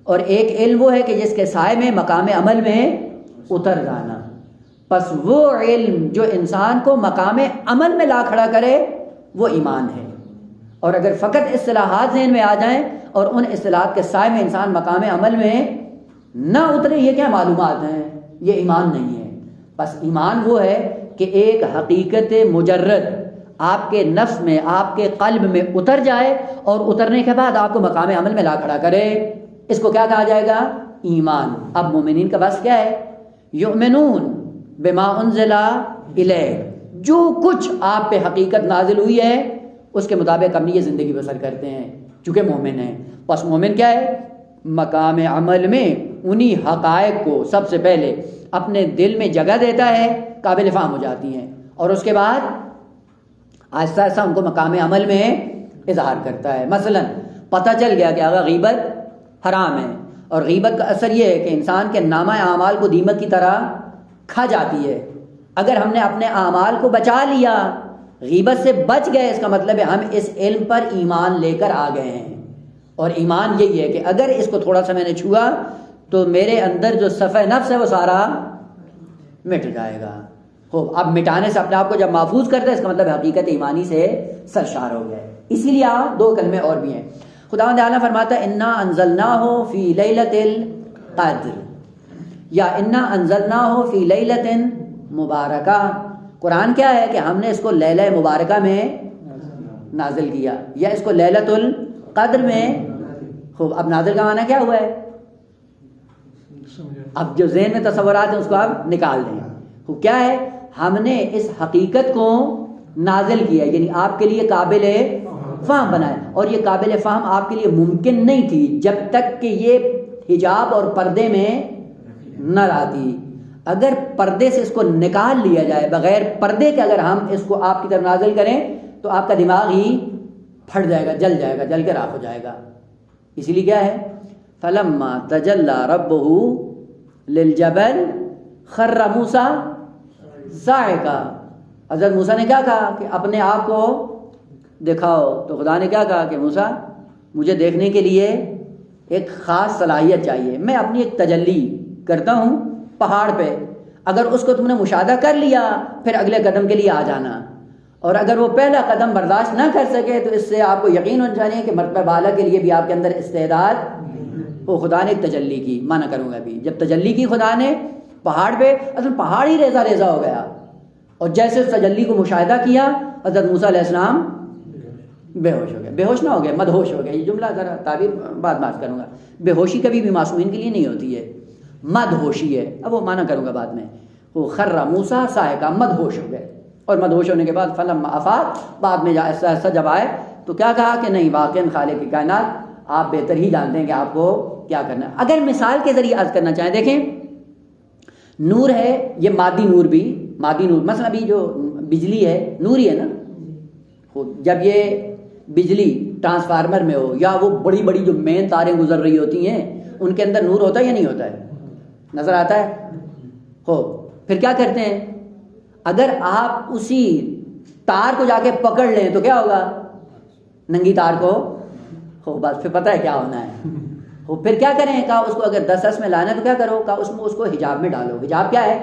اور ایک علم وہ ہے کہ جس کے سائے میں مقام عمل میں اتر جانا. پس وہ علم جو انسان کو مقام عمل میں لا کھڑا کرے وہ ایمان ہے. اور اگر فقط اصطلاحات ذہن میں آ جائیں اور ان اصطلاحات کے سائے میں انسان مقام عمل میں نہ اترے، یہ کیا معلومات ہیں، یہ ایمان نہیں ہے. بس ایمان وہ ہے کہ ایک حقیقت مجرد آپ کے نفس میں، آپ کے قلب میں اتر جائے اور اترنے کے بعد آپ کو مقام عمل میں لا کھڑا کرے. اس کو کیا کہا جائے گا؟ ایمان. اب مومنین کا بس کیا ہے؟ یؤمنون بما انزل الیک، جو کچھ آپ پہ حقیقت نازل ہوئی ہے اس کے مطابق اپنی یہ زندگی بسر کرتے ہیں چونکہ مومن ہیں. بس مومن کیا ہے؟ مقام عمل میں انہی حقائق کو سب سے پہلے اپنے دل میں جگہ دیتا ہے، قابل فہم ہو جاتی ہیں، اور اس کے بعد آہستہ آہستہ ان کو مقام عمل میں اظہار کرتا ہے. مثلا پتہ چل گیا کہ اگر غیبت حرام ہے، اور غیبت کا اثر یہ ہے کہ انسان کے نامہ اعمال کو دیمک کی طرح کھا جاتی ہے. اگر ہم نے اپنے اعمال کو بچا لیا، غیبت سے بچ گئے، اس کا مطلب ہے ہم اس علم پر ایمان لے کر آ گئے ہیں. اور ایمان یہی ہے کہ اگر اس کو تھوڑا سا میں نے چھوا تو میرے اندر جو صفحہ نفس ہے وہ سارا مٹ جائے گا. اب مٹانے سے اپنے آپ کو جب محفوظ کرتا ہے اس کا مطلب حقیقت ایمانی سے سرشار ہو گیا ہے. اسی لیے دو کلمے اور بھی ہیں. خداوند اعلیٰ فرماتا ہے انا انزلناہ فی لیلۃ القدر، یا انا انزلناہ فی لیلۃ مبارکہ. قرآن کیا ہے کہ ہم نے اس کو لیلہ مبارکہ میں نازل کیا، یا اس کو لیلۃ القدر میں. اب نازل کا معنی کیا ہوا ہے؟ اب جو ذہن میں تصورات ہیں اس کو آپ نکال دیں. کیا ہے؟ ہم نے اس حقیقت کو نازل کیا، یعنی آپ کے لیے قابل فہم بنایا. اور یہ قابل فہم آپ کے لیے ممکن نہیں تھی جب تک کہ یہ حجاب اور پردے میں نہ رہتی. اگر پردے سے اس کو نکال لیا جائے، بغیر پردے کے اگر ہم اس کو آپ کی طرف نازل کریں تو آپ کا دماغ ہی پھٹ جائے گا، جل جائے گا، جل کے راکھ ہو جائے گا. اسی لیے کیا ہے؟ فلما تجلی ربہ للجبل خر موسیٰ صاعقا. حضرت موسیٰ نے کیا کہا کہ اپنے آپ کو دکھاؤ، تو خدا نے کیا کہا کہ موسیٰ مجھے دیکھنے کے لیے ایک خاص صلاحیت چاہیے. میں اپنی ایک تجلی کرتا ہوں پہاڑ پہ، اگر اس کو تم نے مشاہدہ کر لیا پھر اگلے قدم کے لیے آ جانا. اور اگر وہ پہلا قدم برداشت نہ کر سکے تو اس سے آپ کو یقین ہو جانے کہ مرتبہ بالا کے لیے بھی آپ کے اندر استعداد. وہ خدا نے تجلی کی، مانا کروں گا ابھی، جب تجلی کی خدا نے پہاڑ پہ، اصل پہاڑ ہی ریزہ ریزہ ہو گیا. اور جیسے اس تجلی کو مشاہدہ کیا حضرت موسیٰ علیہ السلام بے ہوش ہو گئے. بے ہوش نہ ہو گئے، مدہوش ہو گئے. یہ جملہ ذرا تعبیر بعد بات کروں گا. بے ہوشی کبھی بھی معصومین کے لیے نہیں ہوتی ہے، مدہوشی ہے. اب وہ مانا کروں گا بعد میں. وہ خر موسیٰ صاعقا، مدہوش ہو گئے. اور مدہوش ہونے کے بعد فلما افاق، بعد میں ایسا ایسا جب آئے تو کیا کہا کہ نہیں، واقعاً خالق کی کائنات آپ بہتر ہی جانتے ہیں کہ آپ کو کیا کرنا ہے. اگر مثال کے ذریعے عرض کرنا چاہیں، دیکھیں نور ہے، یہ مادی نور بھی، مادی نور مثلا ابھی جو بجلی ہے نور ہی ہے نا. جب یہ بجلی ٹرانسفارمر میں ہو یا وہ بڑی بڑی جو مین تاریں گزر رہی ہوتی ہیں ان کے اندر نور ہوتا ہے یا نہیں ہوتا ہے؟ نظر آتا ہے. پھر کیا کرتے ہیں؟ اگر آپ اسی تار کو جا کے پکڑ لیں تو کیا ہوگا؟ ننگی تار کو ہو بس پھر پتہ ہے کیا ہونا ہے. وہ پھر کیا کریں؟ کہا اس کو اگر 10 میں لانا ہے تو کیا کرو؟ کہا اس کو حجاب میں ڈالو. حجاب کیا ہے؟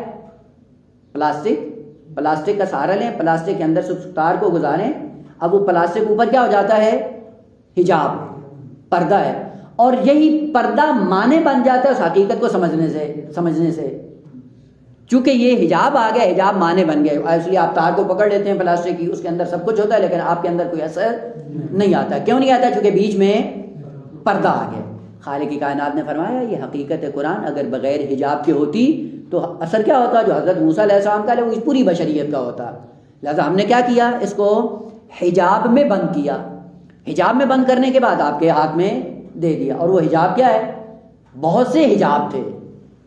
پلاسٹک کا سہارا لیں, پلاسٹک کے اندر سے تار کو گزاریں. اب وہ پلاسٹک اوپر کیا ہو جاتا ہے؟ حجاب, پردہ ہے. اور یہی پردہ معنی بن جاتا ہے اس حقیقت کو سمجھنے سے. چونکہ یہ حجاب آ گیا, حجاب معنی بن گئے, اس لیے آپ تار کو پکڑ لیتے ہیں پلاسٹک کی, اس کے اندر سب کچھ ہوتا ہے لیکن آپ کے اندر کوئی اثر نہیں آتا. کیوں نہیں آتا؟ چونکہ بیچ میں پردہ آ گیا. خالق کی کائنات نے فرمایا یہ حقیقت قرآن اگر بغیر حجاب کے ہوتی تو اثر کیا ہوتا؟ جو حضرت موسیٰ علیہ السلام کا ہے وہ پوری بشریت کا ہوتا. لہذا ہم نے کیا کیا؟ اس کو حجاب میں بند کیا. حجاب میں بند کرنے کے بعد آپ کے ہاتھ میں دے دیا. اور وہ حجاب کیا ہے؟ بہت سے حجاب تھے,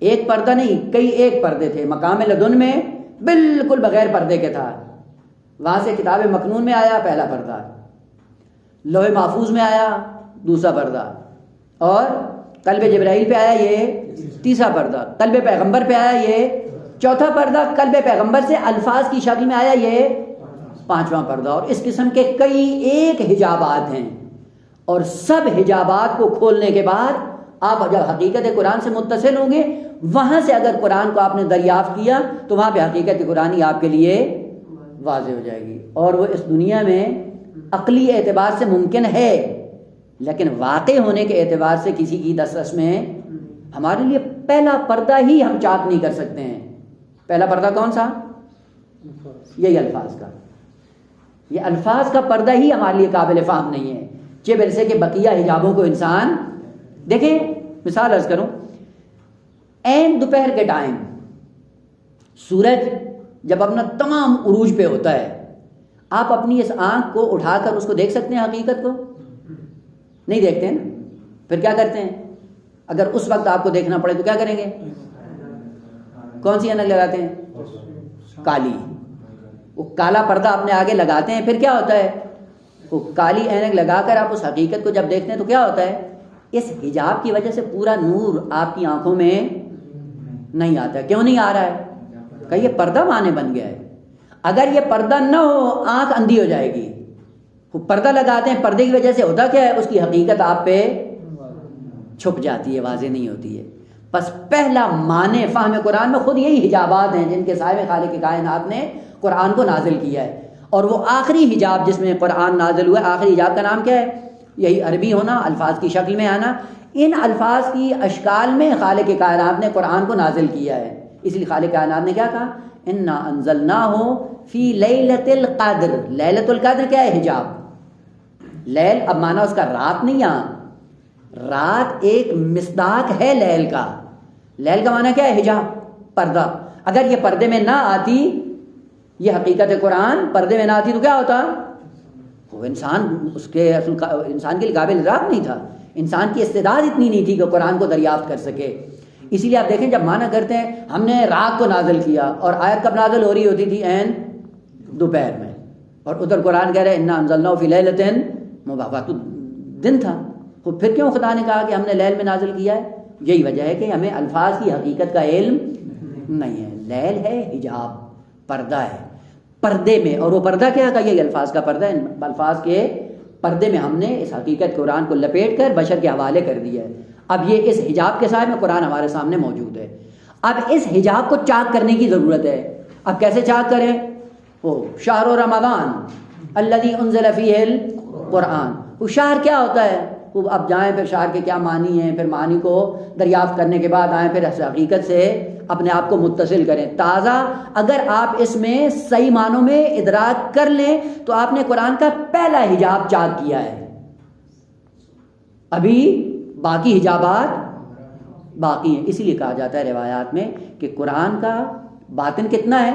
ایک پردہ نہیں, کئی ایک پردے تھے. مقام لدن میں بالکل بغیر پردے کے تھا. وہاں سے کتاب مکنون میں آیا پہلا پردہ, لوح محفوظ میں آیا دوسرا پردہ, اور قلب جبرائیل پہ آیا یہ تیسرا پردہ, قلب پیغمبر پہ آیا یہ چوتھا پردہ, قلب پیغمبر سے الفاظ کی شکل میں آیا یہ پانچواں پردہ. اور اس قسم کے کئی ایک حجابات ہیں, اور سب حجابات کو کھولنے کے بعد آپ جب حقیقت قرآن سے متصل ہوں گے, وہاں سے اگر قرآن کو آپ نے دریافت کیا تو وہاں پہ حقیقت قرآنی آپ کے لیے واضح ہو جائے گی. اور وہ اس دنیا میں عقلی اعتبار سے ممکن ہے, لیکن واقع ہونے کے اعتبار سے کسی کی دسترس میں ہمارے لیے پہلا پردہ ہی ہم چاک نہیں کر سکتے ہیں. پہلا پردہ کون سا؟ یہی الفاظ کا. یہ الفاظ کا پردہ ہی ہمارے لیے قابل فہم نہیں ہے. جب سے کہ بقیہ حجابوں کو انسان دیکھیں, مثال عرض کروں, عین دوپہر کے ٹائم سورج جب اپنا تمام عروج پہ ہوتا ہے, آپ اپنی اس آنکھ کو اٹھا کر اس کو دیکھ سکتے ہیں؟ حقیقت کو نہیں دیکھتے ہیں. پھر کیا کرتے ہیں؟ اگر اس وقت آپ کو دیکھنا پڑے تو کیا کریں گے؟ کون سی اینک لگاتے ہیں؟ کالی. وہ کالا پردہ اپنے آگے لگاتے ہیں. پھر کیا ہوتا ہے؟ وہ کالی اینک لگا کر آپ اس حقیقت کو جب دیکھتے ہیں تو کیا ہوتا ہے؟ اس حجاب کی وجہ سے پورا نور آپ کی آنکھوں میں نہیں آتا. کیوں نہیں آ رہا ہے؟ کہ یہ پردہ معنی بن گیا ہے. اگر یہ پردہ نہ ہو آنکھ اندھی ہو جائے گی. وہ پردہ لگاتے ہیں, پردے کی وجہ سے ہوتا کیا ہے؟ اس کی حقیقت آپ پہ چھپ جاتی ہے, واضح نہیں ہوتی ہے. بس پہلا معنی فہم قرآن میں خود یہی حجابات ہیں جن کے سائے میں خالق کی کائنات نے قرآن کو نازل کیا ہے. اور وہ آخری حجاب جس میں قرآن نازل ہوا ہے, آخری حجاب کا نام کیا ہے؟ یہی عربی ہونا, الفاظ کی شکل میں آنا. ان الفاظ کی اشکال میں خالق کائنات نے قرآن کو نازل کیا ہے. اس لیے خالق کائنات نے کیا کہا؟ انا انزلناہ فی لیلۃ القدر. لیلۃ القدر کیا ہے؟ حجاب. لیل اب مانا اس کا رات نہیں, یہاں رات ایک مصداق ہے لیل کا. لیل کا مانا کیا ہے؟ حجاب, پردہ. اگر یہ پردے میں نہ آتی, یہ حقیقت قرآن پردے میں نہ آتی تو کیا ہوتا؟ وہ انسان انسان کے لیے قابل ادراک نہیں تھا. انسان کی استعداد اتنی نہیں تھی کہ قرآن کو دریافت کر سکے. اسی لیے آپ دیکھیں جب معنی کرتے ہیں ہم نے رات کو نازل کیا, اور آیت کب نازل ہو رہی ہوتی تھی؟ عین دوپہر میں. اور ادھر قرآن کہہ رہے ہیں انا انزلناہ فی لیلۃ مبارکۃ, تو دن تھا. تو پھر کیوں خدا نے کہا کہ ہم نے لیل میں نازل کیا ہے؟ یہی وجہ ہے کہ ہمیں الفاظ کی حقیقت کا علم نہیں ہے. لیل ہے حجاب, پردہ ہے, پردے میں. اور وہ پردہ کیا کا؟ یہ الفاظ کا پردہ ہے. الفاظ کے پردے میں ہم نے اس حقیقت قرآن کو لپیٹ کر بشر کے حوالے کر دیا ہے. اب یہ اس حجاب کے سائے میں قرآن ہمارے سامنے موجود ہے. اب اس حجاب کو چاک کرنے کی ضرورت ہے. اب کیسے چاک کریں؟ وہ شہر رمضان الذی انزل فیہ القرآن. وہ شہر کیا ہوتا ہے؟ وہ اب جائیں پھر شہر کے کیا معنی ہیں, پھر معنی کو دریافت کرنے کے بعد آئیں پھر اس حقیقت سے اپنے آپ کو متصل کریں تازہ. اگر آپ اس میں صحیح معنوں میں ادراک کر لیں تو آپ نے قرآن کا پہلا حجاب چاک کیا ہے. ابھی باقی حجابات باقی ہیں. اسی لیے کہا جاتا ہے روایات میں کہ قرآن کا باطن کتنا ہے؟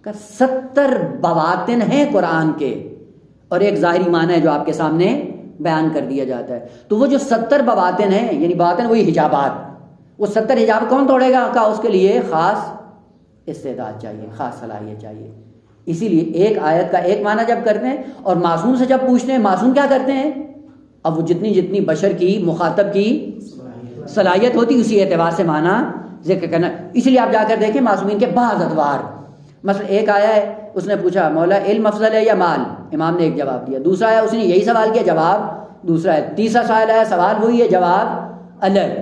کہ 70 بواطن ہیں قرآن کے, اور ایک ظاہری معنی ہے جو آپ کے سامنے بیان کر دیا جاتا ہے. تو وہ جو 70 بواطن ہیں, یعنی باطن وہی حجابات, وہ 70 حجاب کون توڑے گا؟ کہ اس کے لیے خاص استعداد چاہیے, خاص صلاحیت چاہیے. اسی لیے ایک آیت کا ایک معنی جب کرتے ہیں اور معصوم سے جب پوچھتے ہیں, معصوم کیا کرتے ہیں؟ اب وہ جتنی بشر کی مخاطب کی صلاحیت ہوتی اسی اعتبار سے معنی ذکر کرنا. اس لیے آپ جا کر دیکھیں معصومین کے بعض ادوار, مثلا ایک آیا ہے, اس نے پوچھا مولا علم افضل ہے یا مال, امام نے ایک جواب دیا. دوسرا آیا, اس نے یہی سوال کیا, جواب دوسرا ہے. تیسرا سائل آیا, سوال وہی ہے, جواب الگ.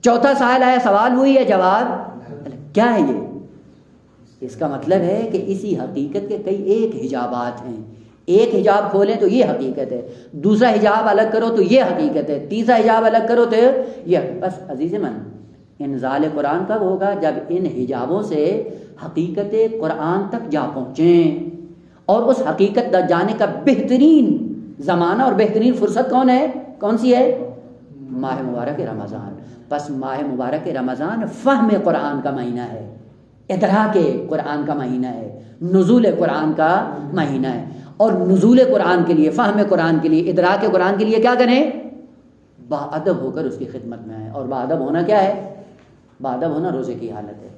چوتھا سائل آیا, سوال وہی ہے, جواب الگ. کیا ہے یہ؟ اس کا مطلب ہے کہ اسی حقیقت کے کئی ایک حجابات ہیں. ایک حجاب کھولیں تو یہ حقیقت ہے, دوسرا حجاب الگ کرو تو یہ حقیقت ہے, تیسرا حجاب الگ کرو تو یہ. بس عزیز من, انزال قرآن کب ہوگا؟ جب ان حجابوں سے حقیقت قرآن تک جا پہنچیں. اور اس حقیقت تک جانے کا بہترین زمانہ اور بہترین فرصت کون ہے؟ کون سی ہے؟ ماہ مبارک رمضان. پس ماہ مبارک رمضان فہم قرآن کا مہینہ ہے, ادراک قرآن کا مہینہ ہے, نزول قرآن کا مہینہ ہے. اور نزول قرآن کے لیے, فہم قرآن کے لیے, ادراک قرآن کے لیے کیا کریں؟ باادب ہو کر اس کی خدمت میں آئیں. اور باادب ہونا کیا ہے؟ باادب ہونا روزے کی حالت ہے.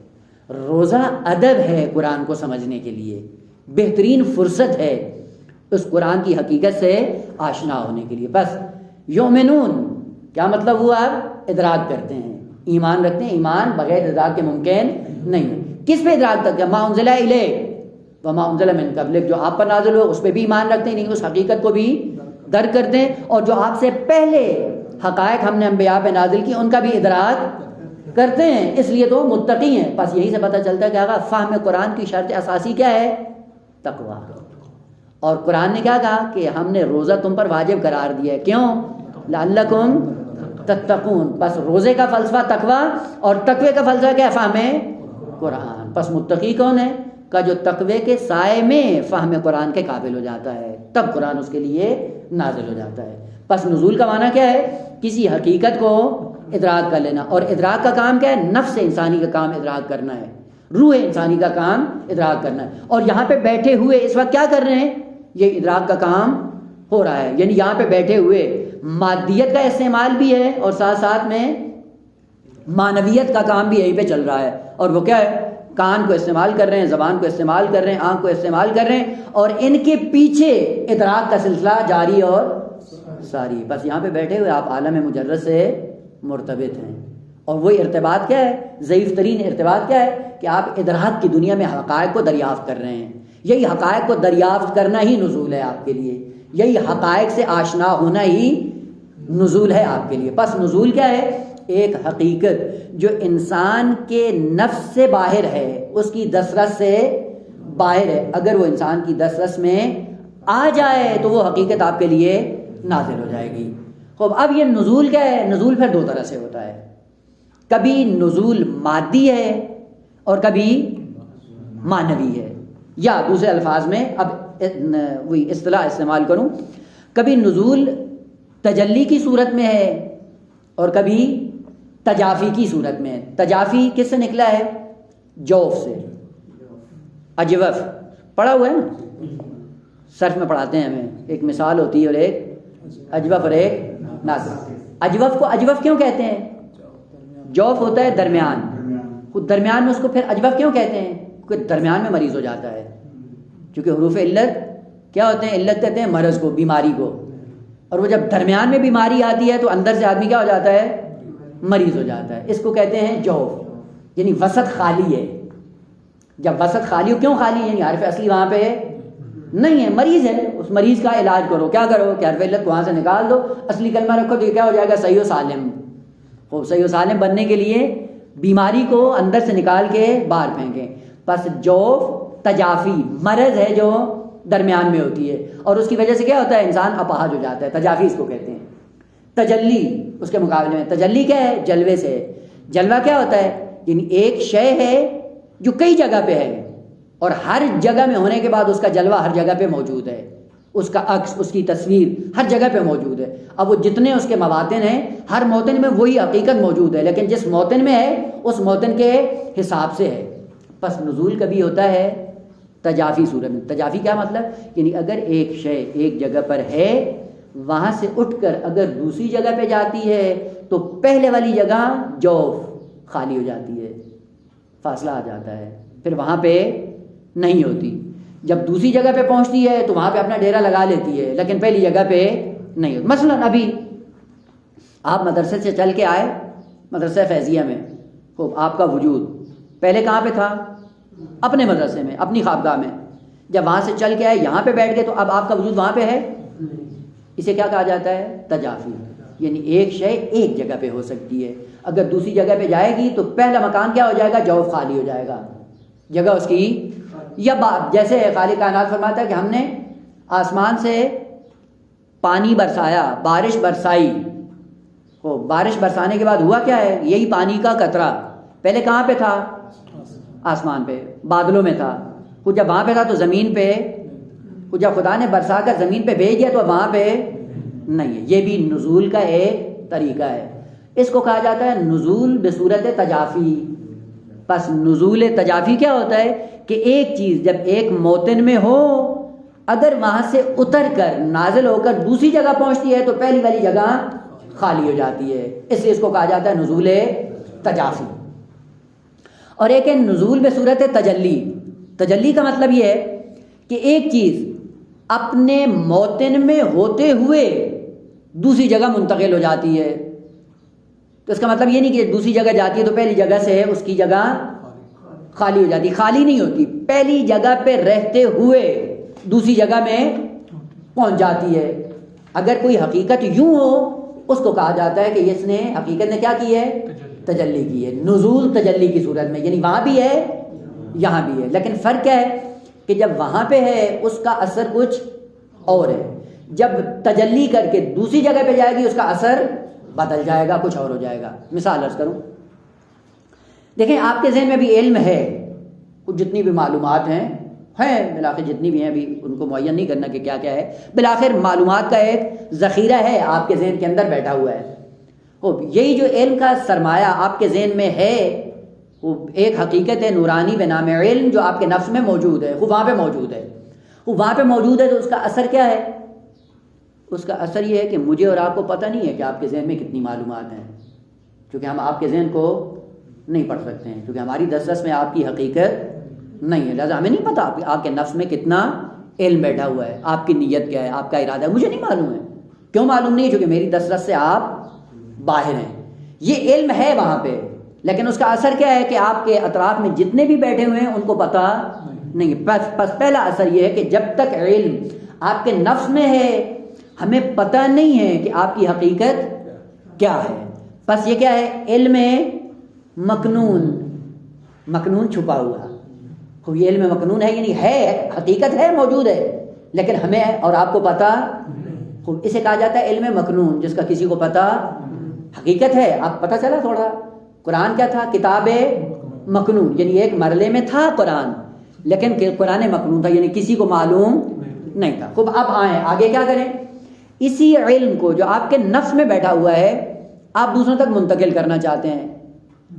روزہ ادب ہے قرآن کو سمجھنے کے لیے, بہترین فرصت ہے اس قرآن کی حقیقت سے آشنا ہونے کے لیے. بس یؤمنون کیا مطلب ہوا؟ آپ ادراک کرتے ہیں, ایمان رکھتے ہیں. ایمان بغیر ادراک کے ممکن نہیں ہے. کس پہ ادراک تک ہے؟ ما انزل الیک وما انزل من قبلک, جو آپ پر نازل ہو اس پہ بھی ایمان رکھتے ہیں, نہیں اس حقیقت کو بھی درک کرتے ہیں. اور جو آپ سے پہلے حقائق ہم نے انبیاء پہ نازل کی ان کا بھی ادراک کرتے ہیں, اس لیے تو متقی ہیں. بس یہی سے پتہ چلتا ہے کہ آقا فہم قرآن کی شرط اساسی کیا ہے؟ تقویٰ. اور قرآن نے کیا کہا کہ ہم نے روزہ تم پر واجب قرار دیا ہے, کیوں؟ لعلکم تتقون. بس روزے کا فلسفہ تقویٰ, اور تقوی کا فلسفہ کیا ہے؟ فہم قرآن. پس متقی کون ہے؟ کا جو تقوی کے سائے میں فہم قرآن کے قابل ہو جاتا ہے, تب قرآن اس کے لیے نازل ہو جاتا ہے. پس نزول کا معنی کیا ہے؟ کسی حقیقت کو ادراک کر لینا. اور ادراک کا کام کیا ہے؟ نفس انسانی کا کام ادراک کرنا ہے, روح انسانی کا کام ادراک کرنا ہے. اور یہاں پہ بیٹھے ہوئے اس وقت کیا کر رہے ہیں؟ یہ ادراک کا کام ہو رہا ہے. یعنی یہاں پہ بیٹھے ہوئے مادیت کا استعمال بھی ہے, اور ساتھ ساتھ میں معنویت کا کام بھی یہیں پہ چل رہا ہے. اور وہ کیا ہے؟ کان کو استعمال کر رہے ہیں, زبان کو استعمال کر رہے ہیں, آنکھ کو استعمال کر رہے ہیں, اور ان کے پیچھے ادراک کا سلسلہ جاری اور ساری. بس یہاں پہ بیٹھے ہوئے آپ عالم مجرد سے مرتبط ہیں. اور وہی ارتباط کیا ہے؟ ضعیف ترین ارتباط کیا ہے؟ کہ آپ ادراک کی دنیا میں حقائق کو دریافت کر رہے ہیں. یہی حقائق کو دریافت کرنا ہی نزول ہے آپ کے لیے, یہی حقائق سے آشنا ہونا ہی نزول ہے آپ کے لیے. پس نزول کیا ہے؟ ایک حقیقت جو انسان کے نفس سے باہر ہے, اس کی دسترس سے باہر ہے. اگر وہ انسان کی دسترس میں آ جائے تو وہ حقیقت آپ کے لیے نازل ہو جائے گی. خوب, اب یہ نزول کیا ہے؟ نزول پھر دو طرح سے ہوتا ہے. کبھی نزول مادی ہے اور کبھی معنوی ہے. یا دوسرے الفاظ میں اب وہی اصطلاح استعمال کروں, کبھی نزول تجلی کی صورت میں ہے اور کبھی تجافی کی صورت میں ہے. تجافی کس سے نکلا ہے؟ جوف سے. اجوف پڑھا ہوا ہے نا, صرف میں پڑھاتے ہیں ہمیں, ایک مثال ہوتی ہے اور ایک اجوف اور ایک ناصر. اجوف کو اجوف کیوں کہتے ہیں؟ جوف ہوتا ہے درمیان, خود درمیان میں اس کو پھر اجوف کیوں کہتے ہیں؟ کیونکہ درمیان میں مریض ہو جاتا ہے. کیونکہ حروف علت کیا ہوتے ہیں؟ علت کہتے ہیں مرض کو, بیماری کو. اور وہ جب درمیان میں بیماری آتی ہے تو اندر سے آدمی کیا ہو جاتا ہے؟ مریض ہو جاتا ہے. اس کو کہتے ہیں جوف, یعنی وسط خالی ہے. جب وسط خالی ہو, کیوں خالی ہے؟ یعنی حرف اصلی وہاں پہ نہیں ہے, مریض ہے. اس مریض کا علاج کرو, کیا کرو کہ حرف علت کو وہاں سے نکال دو, اصلی کلمہ رکھو تو یہ کیا ہو جائے گا؟ صحیح و سالم. خوب, صحیح و سالم بننے کے لیے بیماری کو اندر سے نکال کے باہر پھینکیں. پس جوف تجافی مرض ہے جو درمیان میں ہوتی ہے, اور اس کی وجہ سے کیا ہوتا ہے؟ انسان اپاہج ہو جاتا ہے. تجافی اس کو کہتے ہیں. تجلی اس کے مقابلے میں, تجلی کیا ہے؟ جلوے سے. جلوہ کیا ہوتا ہے؟ یعنی ایک شے ہے جو کئی جگہ پہ ہے, اور ہر جگہ میں ہونے کے بعد اس کا جلوہ ہر جگہ پہ موجود ہے, اس کا عکس, اس کی تصویر ہر جگہ پہ موجود ہے. اب وہ جتنے اس کے مواطن ہیں, ہر موطن میں وہی حقیقت موجود ہے, لیکن جس موطن میں ہے اس موطن کے حساب سے ہے. پس نزول کبھی ہوتا ہے تجافی صورت میں. تجافی کیا مطلب؟ یعنی اگر ایک شے ایک جگہ پر ہے, وہاں سے اٹھ کر اگر دوسری جگہ پہ جاتی ہے تو پہلے والی جگہ جوف خالی ہو جاتی ہے, فاصلہ آ جاتا ہے, پھر وہاں پہ نہیں ہوتی. جب دوسری جگہ پہ پہنچتی ہے تو وہاں پہ اپنا ڈیرا لگا لیتی ہے, لیکن پہلی جگہ پہ نہیں ہوتی. مثلا ابھی آپ مدرسے سے چل کے آئے, مدرسہ فیضیہ میں, خوب, آپ کا وجود پہلے کہاں پہ تھا؟ اپنے مدرسے میں، اپنی خوابگاہ میں، جب وہاں سے چل کے آئے یہاں پہ بیٹھ گئے تو اب آپ کا وجود وہاں پہ ہے. اسے کیا کہا جاتا ہے؟ تجافی. یعنی ایک شے ایک جگہ پہ ہو سکتی ہے، اگر دوسری جگہ پہ جائے گی تو پہلا مکان کیا ہو جائے گا؟ جوف خالی ہو جائے گا، جگہ اس کی. یا جیسے خالق کائنات فرماتا ہے کہ ہم نے آسمان سے پانی برسایا، بارش برسائی، وہ بارش برسانے کے بعد ہوا کیا ہے؟ یہی پانی کا قطرہ پہلے کہاں پہ تھا؟ آسمان پہ، بادلوں میں تھا. وہ جب وہاں پہ تھا تو زمین پہ، وہ جب خدا نے برسا کر زمین پہ بھیج دیا تو وہاں پہ نہیں ہے. یہ بھی نزول کا ایک طریقہ ہے. اس کو کہا جاتا ہے نزول بصورت تجافی. پس نزول تجافی کیا ہوتا ہے کہ ایک چیز جب ایک موطن میں ہو، اگر وہاں سے اتر کر نازل ہو کر دوسری جگہ پہنچتی ہے تو پہلی والی جگہ خالی ہو جاتی ہے، اس لیے اس کو کہا جاتا ہے نزول تجافی. اور ایک ہے نزول بصورت تجلی. تجلی کا مطلب یہ ہے کہ ایک چیز اپنے موطن میں ہوتے ہوئے دوسری جگہ منتقل ہو جاتی ہے. تو اس کا مطلب یہ نہیں کہ دوسری جگہ جاتی ہے تو پہلی جگہ سے اس کی جگہ خالی ہو جاتی، خالی نہیں ہوتی، پہلی جگہ پہ رہتے ہوئے دوسری جگہ میں پہنچ جاتی ہے. اگر کوئی حقیقت یوں ہو اس کو کہا جاتا ہے کہ اس نے حقیقت نے کیا کی ہے؟ تجلی کی ہے. نزول تجلی کی صورت میں، یعنی وہاں بھی ہے یہاں بھی ہے. لیکن فرق کیا ہے کہ جب وہاں پہ ہے اس کا اثر کچھ اور ہے، جب تجلی کر کے دوسری جگہ پہ جائے گی اس کا اثر بدل جائے گا، کچھ اور ہو جائے گا. مثال عرض کروں، دیکھیں آپ کے ذہن میں بھی علم ہے، کچھ جتنی بھی معلومات ہیں بالآخر جتنی بھی ہیں ابھی ان کو معین نہیں کرنا کہ کیا کیا ہے، بالآخر معلومات کا ایک ذخیرہ ہے آپ کے ذہن کے اندر بیٹھا ہوا ہے. یہی جو علم کا سرمایہ آپ کے ذہن میں ہے وہ ایک حقیقت ہے نورانی بنام علم جو آپ کے نفس میں موجود ہے، وہ وہاں پہ موجود ہے. وہ وہاں پہ موجود ہے تو اس کا اثر کیا ہے؟ اس کا اثر یہ ہے کہ مجھے اور آپ کو پتہ نہیں ہے کہ آپ کے ذہن میں کتنی معلومات ہیں، کیونکہ ہم آپ کے ذہن کو نہیں پڑھ سکتے ہیں، کیونکہ ہماری دسترس میں آپ کی حقیقت نہیں ہے. لہٰذا ہمیں نہیں پتا آپ کے نفس میں کتنا علم بیٹھا ہوا ہے، آپ کی نیت کیا ہے، آپ کا ارادہ ہے، مجھے نہیں معلوم ہے. کیوں معلوم نہیں ہے؟ کیونکہ میری دسترس سے آپ باہر ہیں. یہ علم ہے وہاں پہ، لیکن اس کا اثر کیا ہے کہ آپ کے اطراف میں جتنے بھی بیٹھے ہوئے ہیں ان کو پتہ نہیں. پس پہلا اثر یہ ہے کہ جب تک علم آپ کے نفس میں ہے ہمیں پتہ نہیں ہے کہ آپ کی حقیقت کیا ہے. پس یہ کیا ہے؟ علم مکنون، مکنون چھپا ہوا. یہ علم مکنون ہے یعنی ہے، حقیقت ہے، موجود ہے، لیکن ہمیں اور آپ کو پتہ. اسے کہا جاتا ہے علم مکنون، جس کا کسی کو پتہ. حقیقت ہے، آپ پتہ چلا تھوڑا. قرآن کیا تھا؟ کتاب مکنون، یعنی ایک مرحلے میں تھا قرآن، لیکن قرآن مکنون تھا، یعنی کسی کو معلوم نہیں تھا. خوب اب آئیں آگے کیا کریں؟ اسی علم کو جو آپ کے نفس میں بیٹھا ہوا ہے آپ دوسروں تک منتقل کرنا چاہتے ہیں.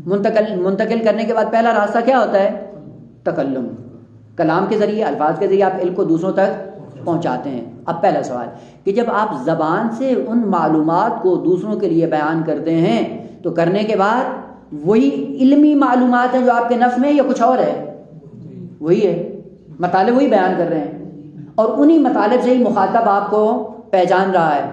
منتقل کرنے کے بعد پہلا راستہ کیا ہوتا ہے؟ تکلم. کلام کے ذریعے، الفاظ کے ذریعے آپ علم کو دوسروں تک پہنچاتے ہیں. اب پہلا سوال کہ جب آپ زبان سے ان معلومات کو دوسروں کے لیے بیان کرتے ہیں تو کرنے کے بعد وہی علمی معلومات ہیں جو آپ کے نفس میں یا کچھ اور ہے؟ وہی ہے، مطالب وہی بیان کر رہے ہیں اور انہی مطالب سے ہی مخاطب آپ کو پہچان رہا ہے.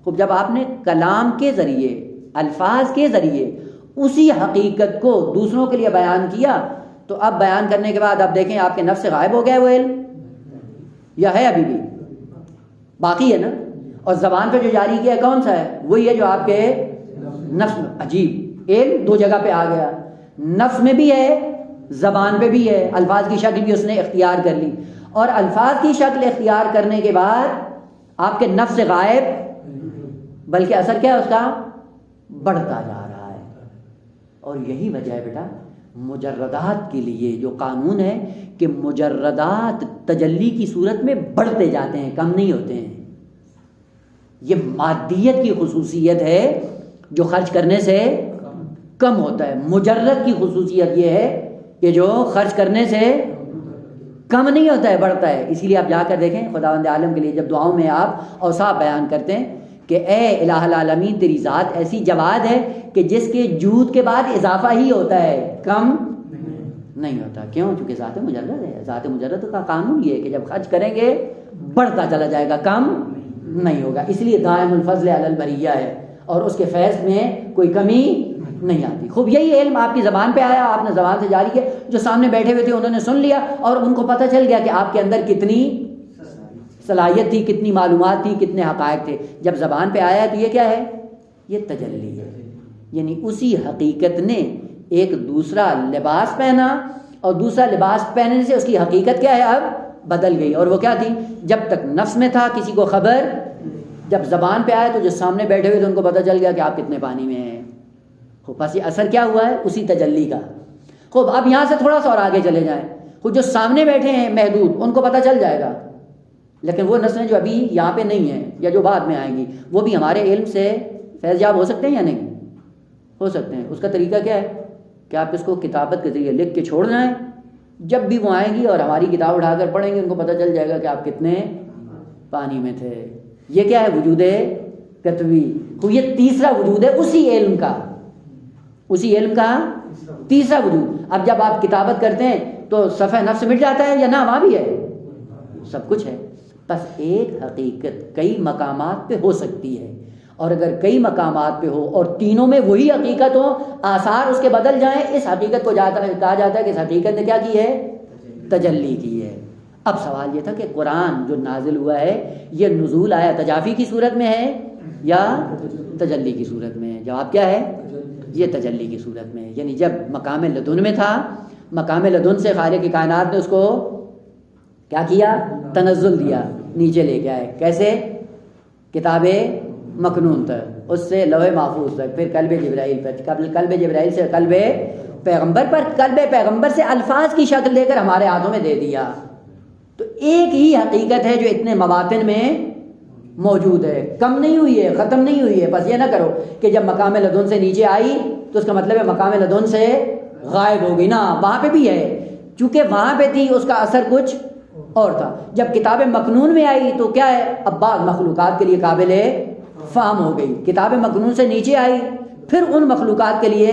خوب جب آپ نے کلام کے ذریعے، الفاظ کے ذریعے اسی حقیقت کو دوسروں کے لیے بیان کیا تو اب بیان کرنے کے بعد اب دیکھیں آپ کے نفس سے غائب ہو گیا وہ علم یا ہے ابھی بھی باقی ہے نا؟ اور زبان پہ جو جاری کیا ہے کون سا ہے؟ وہی ہے جو آپ کے نفس میں. عجیب، علم دو جگہ پہ آ گیا، نفس میں بھی ہے، زبان پہ بھی ہے. الفاظ کی شکل بھی اس نے اختیار کر لی اور الفاظ کی شکل اختیار کرنے کے بعد آپ کے نفس سے غائب، بلکہ اثر کیا ہے اس کا؟ بڑھتا جا رہا ہے. اور یہی وجہ ہے بیٹا مجردات کے لیے جو قانون ہے کہ مجردات تجلی کی صورت میں بڑھتے جاتے ہیں، کم نہیں ہوتے ہیں. یہ مادیت کی خصوصیت ہے جو خرچ کرنے سے کم ہوتا ہے. مجرد کی خصوصیت یہ ہے کہ جو خرچ کرنے سے کم نہیں ہوتا ہے، بڑھتا ہے. اسی لیے آپ جا کر دیکھیں خداوند عالم کے لیے جب دعاؤں میں آپ اوصاف بیان کرتے ہیں کہ اے الہ العالمین تیری ذات ایسی جواد ہے کہ جس کے جود کے بعد اضافہ ہی ہوتا ہے، کم نہیں ہوتا. کیوں؟ چونکہ ذات مجرد ہے. ذات مجرد کا قانون یہ ہے کہ جب خرچ کریں گے بڑھتا چلا جائے گا، کم نہیں ہوگا. اس لیے دائم الفضل علی البریہ ہے اور اس کے فیض میں کوئی کمی نہیں آتی. خوب یہی علم آپ کی زبان پہ آیا, آپ نے زبان سے جاری کیا, جو سامنے بیٹھے ہوئے تھے انہوں نے سن لیا اور ان کو پتہ چل گیا کہ آپ کے اندر کتنی صلاحیت تھی, کتنی معلومات تھی, کتنے حقائق تھے. جب زبان پہ آیا تو یہ کیا ہے؟ یہ تجلی ہے. یعنی اسی حقیقت نے ایک دوسرا لباس پہنا اور دوسرا لباس پہننے سے اس کی حقیقت کیا ہے اب بدل گئی. اور وہ کیا تھی؟ جب تک نفس میں تھا کسی کو خبر, جب زبان پہ آیا تو جو سامنے بیٹھے ہوئے تھے ان کو پتہ چل گیا کہ آپ کتنے پانی میں ہیں. خوب بس یہ اثر کیا ہوا ہے؟ اسی تجلی کا. خوب اب یہاں سے تھوڑا سا اور آگے چلے جائیں. خود جو سامنے بیٹھے ہیں محدود, ان کو پتہ چل جائے گا, لیکن وہ نسلیں جو ابھی یہاں پہ نہیں ہیں یا جو بعد میں آئیں گی وہ بھی ہمارے علم سے فیض یاب ہو سکتے ہیں یا نہیں ہو سکتے ہیں. اس کا طریقہ کیا ہے کہ آپ اس کو کتابت کے ذریعے لکھ کے چھوڑ جائیں. جب بھی وہ آئیں گی اور ہماری کتاب اٹھا کر پڑھیں گے ان کو پتہ چل جائے گا کہ آپ کتنے پانی میں تھے. یہ کیا ہے؟ وجود کتوی. یہ تیسرا وجود ہے اسی علم کا, اسی علم کا تیسرا وجود. اب جب آپ کتابت کرتے ہیں تو صفحہ نفس مٹ جاتا ہے یا نہ؟ وہاں بھی ہے, سب کچھ ہے. بس ایک حقیقت کئی مقامات پہ ہو سکتی ہے, اور اگر کئی مقامات پہ ہو اور تینوں میں وہی حقیقت ہو, آثار اس کے بدل جائیں, اس حقیقت کو کہا جاتا ہے کہ اس حقیقت نے کیا کی ہے؟ تجلی کی ہے. اب سوال یہ تھا کہ قرآن جو نازل ہوا ہے یہ نزول آیا تجافی کی صورت میں ہے یا تجلی کی صورت میں ہے؟ جواب کیا ہے؟ یہ تجلی کی صورت میں ہے. یعنی جب مقام لدن میں تھا, مقام لدن سے خالق کائنات نے اس کو کیا کیا؟ تنزل دیا, نیچے لے کے آئے. کیسے؟ کتاب مکنون تک, اس سے لوح محفوظ تک, پھر قلب جبرائیل پر, قلب جبرائیل سے قلب پیغمبر پر, قلب پیغمبر سے الفاظ کی شکل دے کر ہمارے ہاتھوں میں دے دیا. تو ایک ہی حقیقت ہے جو اتنے مواطن میں موجود ہے, کم نہیں ہوئی ہے, ختم نہیں ہوئی ہے. بس یہ نہ کرو کہ جب مقام لدن سے نیچے آئی تو اس کا مطلب ہے مقام لدن سے غائب ہو گئی. نا, وہاں پہ بھی ہے, چونکہ وہاں پہ تھی اس کا اثر کچھ اور تھا. جب کتاب مکنون میں آئی تو کیا ہے؟ اب بعض مخلوقات کے لیے قابل فہم ہو گئی. کتاب مکنون سے نیچے آئی پھر ان مخلوقات کے لیے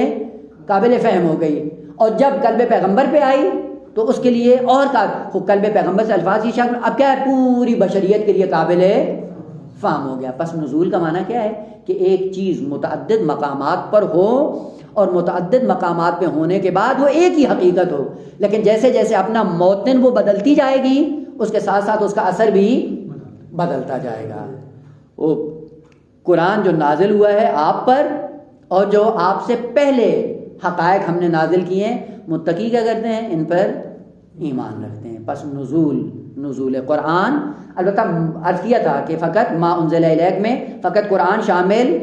قابل فہم ہو گئی. اور جب قلب پیغمبر پہ آئی تو اس کے لیے اور قلب پیغمبر سے الفاظ کی شکل, اب کیا ہے؟ پوری بشریت کے لیے قابل فہم ہو گیا. پس نزول کا معنی کیا ہے کہ ایک چیز متعدد مقامات پر ہو اور متعدد مقامات پہ ہونے کے بعد وہ ایک ہی حقیقت ہو, لیکن جیسے جیسے اپنا موطن وہ بدلتی جائے گی اس کے ساتھ ساتھ اس کا اثر بھی بدلتا جائے گا. وہ قرآن جو نازل ہوا ہے آپ پر اور جو آپ سے پہلے حقائق ہم نے نازل کیے ہیں, متقی کیا کرتے ہیں؟ ان پر ایمان رکھتے ہیں. پس نزول قرآن, البتہ عرض کیا تھا کہ فقط ما انزل الیک میں فقط قرآن شامل